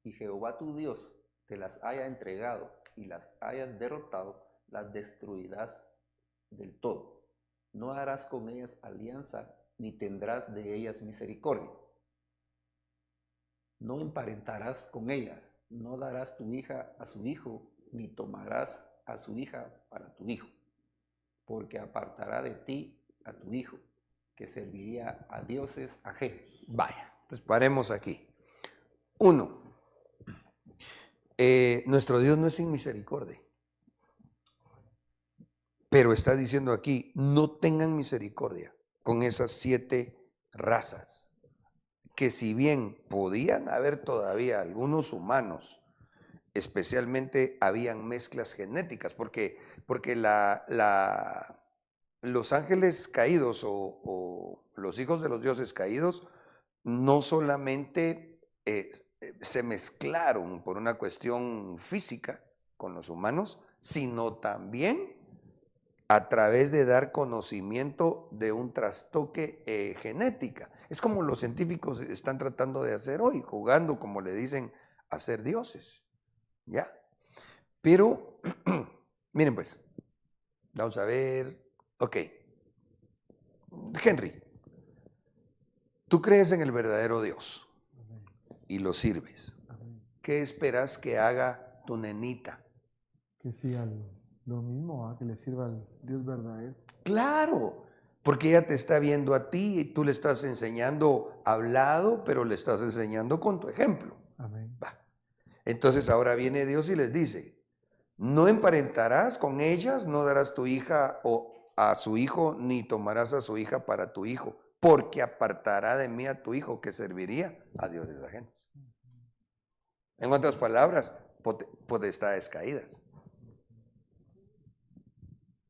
y Jehová tu Dios te las haya entregado y las hayas derrotado, las destruirás del todo. no harás con ellas alianza, ni tendrás de ellas misericordia. No emparentarás con ellas, no darás tu hija a su hijo, ni tomarás a su hija para tu hijo, porque apartará de ti a tu hijo, que serviría a dioses ajenos. Vaya, pues paremos aquí. 1. Nuestro Dios no es sin misericordia. Pero está diciendo aquí, no tengan misericordia con esas 7 razas, que si bien podían haber todavía algunos humanos, especialmente habían mezclas genéticas, porque los ángeles caídos o los hijos de los dioses caídos no solamente se mezclaron por una cuestión física con los humanos, sino también a través de dar conocimiento de un trastoque genética. Es como los científicos están tratando de hacer hoy, jugando, como le dicen, a ser dioses. ¿Ya? Pero, miren pues, vamos a ver, ok. Henry, tú crees en el verdadero Dios y lo sirves. ¿Qué esperas que haga tu nenita? Que siga lo mismo, que le sirva al Dios verdadero. Claro, porque ella te está viendo a ti y tú le estás enseñando hablado, pero le estás enseñando con tu ejemplo. Amén. Va. Entonces ahora viene Dios y les dice, no emparentarás con ellas, no darás tu hija o a su hijo, ni tomarás a su hija para tu hijo, porque apartará de mí a tu hijo, que serviría a dioses ajenos. En otras palabras, potestades caídas.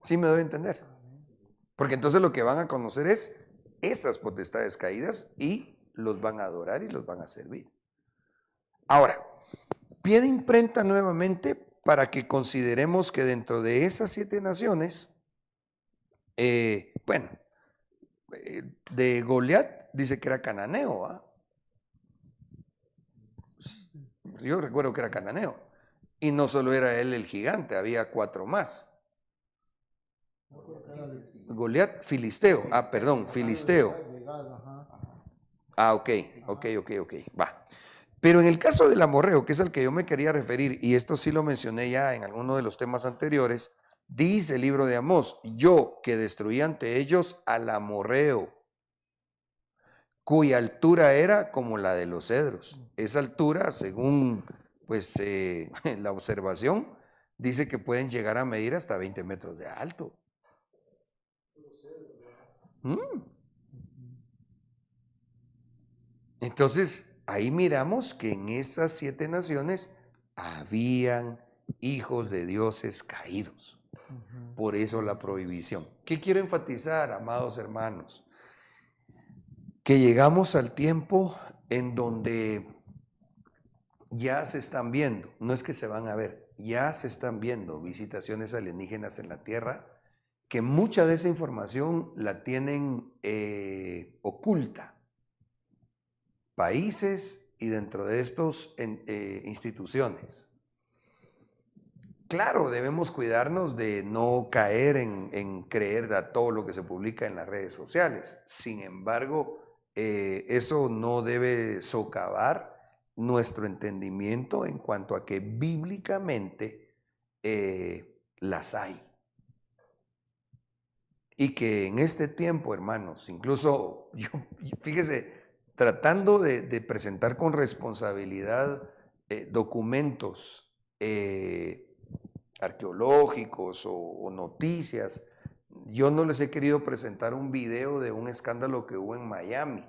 ¿Sí me doy a entender? Porque entonces lo que van a conocer es esas potestades caídas y los van a adorar y los van a servir. Ahora, pie de imprenta nuevamente para que consideremos que dentro de esas 7 naciones, de Goliat dice que era cananeo. ¿Ah? Yo recuerdo que era cananeo. Y no solo era él el gigante, había 4 más. Goliat, filisteo. Ah, perdón, filisteo. Ah, ok, va. Pero en el caso del amorreo, que es al que yo me quería referir, y esto sí lo mencioné ya en alguno de los temas anteriores, dice el libro de Amós, yo que destruí ante ellos al amorreo, cuya altura era como la de los cedros. Esa altura, según pues la observación, dice que pueden llegar a medir hasta 20 metros de alto. Entonces, ahí miramos que en esas 7 naciones habían hijos de dioses caídos. Por eso la prohibición. ¿Qué quiero enfatizar, amados hermanos? Que llegamos al tiempo en donde ya se están viendo, no es que se van a ver, ya se están viendo visitaciones alienígenas en la Tierra, que mucha de esa información la tienen oculta. Países y dentro de estos instituciones. Claro, debemos cuidarnos de no caer en creer a todo lo que se publica en las redes sociales. Sin embargo, eso no debe socavar nuestro entendimiento en cuanto a que bíblicamente las hay. Y que en este tiempo, hermanos, incluso yo, fíjese, tratando de presentar con responsabilidad documentos arqueológicos o noticias, yo no les he querido presentar un video de un escándalo que hubo en Miami.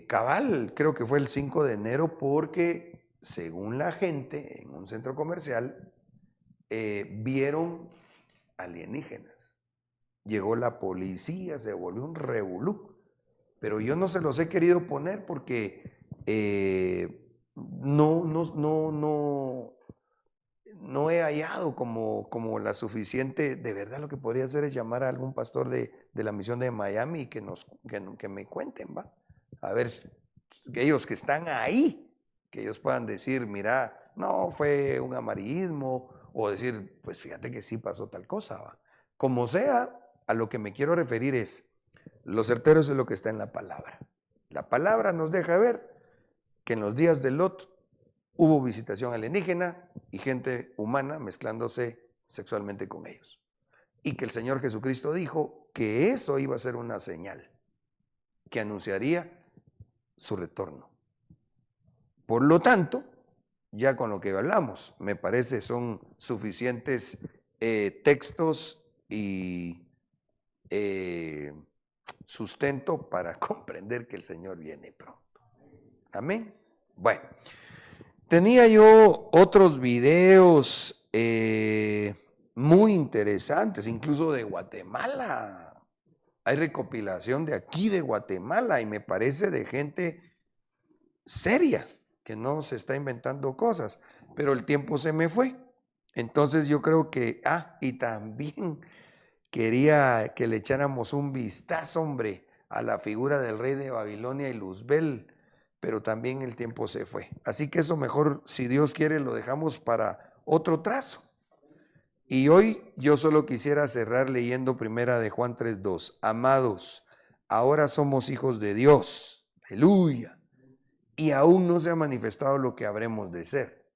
Cabal, creo que fue el 5 de enero porque, según la gente en un centro comercial, vieron alienígenas. Llegó la policía, se volvió un revolú. Pero yo no se los he querido poner porque no he hallado como la suficiente. De verdad, lo que podría hacer es llamar a algún pastor de la misión de Miami y que me cuenten, ¿va? A ver, ellos que están ahí, que ellos puedan decir, mira, no, fue un amarillismo, o decir, pues fíjate que sí pasó tal cosa, ¿va? Como sea, a lo que me quiero referir es, lo certero es lo que está en la palabra. La palabra nos deja ver que en los días de Lot hubo visitación alienígena y gente humana mezclándose sexualmente con ellos. Y que el Señor Jesucristo dijo que eso iba a ser una señal que anunciaría su retorno. Por lo tanto, ya con lo que hablamos, me parece son suficientes textos y sustento para comprender que el Señor viene pronto. Amén. Bueno, tenía yo otros videos muy interesantes, incluso de Guatemala. Hay recopilación de aquí de Guatemala y me parece de gente seria, que no se está inventando cosas, pero el tiempo se me fue. Entonces yo creo que, y también quería que le echáramos un vistazo, hombre, a la figura del rey de Babilonia y Luzbel, pero también el tiempo se fue. Así que eso mejor, si Dios quiere, lo dejamos para otro trazo. Y hoy yo solo quisiera cerrar leyendo primera de Juan 3:2. Amados, ahora somos hijos de Dios. Aleluya. Y aún no se ha manifestado lo que habremos de ser.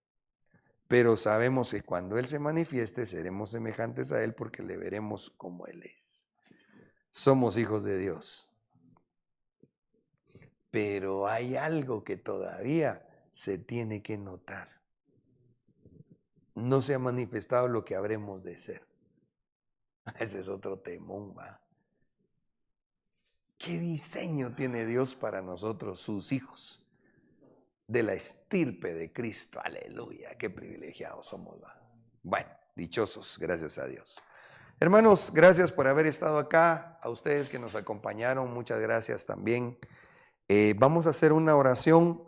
Pero sabemos que cuando Él se manifieste, seremos semejantes a Él porque le veremos como Él es. Somos hijos de Dios. Pero hay algo que todavía se tiene que notar. No se ha manifestado lo que habremos de ser. Ese es otro temón, ¿va? ¿Qué diseño tiene Dios para nosotros, sus hijos? De la estirpe de Cristo. Aleluya, qué privilegiados somos, ¿va? Bueno, dichosos, gracias a Dios. Hermanos, gracias por haber estado acá. A ustedes que nos acompañaron, muchas gracias también. Vamos a hacer una oración.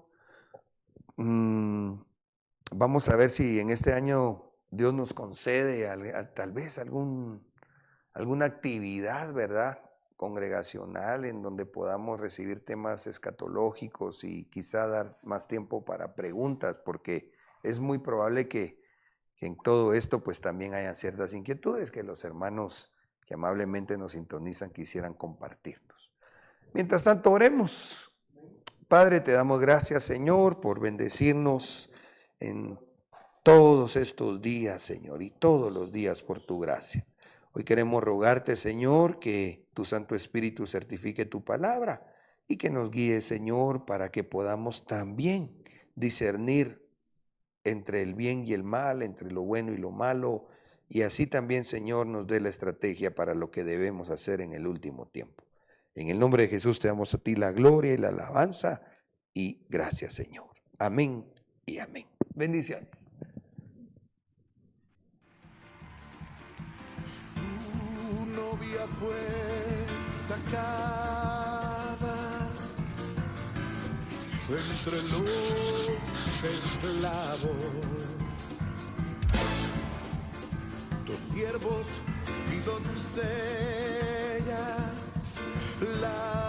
Vamos a ver si en este año Dios nos concede tal vez alguna actividad, ¿verdad?, congregacional en donde podamos recibir temas escatológicos y quizá dar más tiempo para preguntas, porque es muy probable que en todo esto pues también hayan ciertas inquietudes que los hermanos que amablemente nos sintonizan quisieran compartirnos. Mientras tanto, oremos. Padre, te damos gracias, Señor, por bendecirnos en todos estos días, Señor, y todos los días por tu gracia. Hoy queremos rogarte, Señor, que tu Santo Espíritu certifique tu palabra y que nos guíe, Señor, para que podamos también discernir entre el bien y el mal, entre lo bueno y lo malo, y así también, Señor, nos dé la estrategia para lo que debemos hacer en el último tiempo. En el nombre de Jesús te damos a ti la gloria y la alabanza y gracias, Señor. Amén y amén. Bendiciones. Tu novia fue sacada entre los esclavos. Tus siervos y doncellas la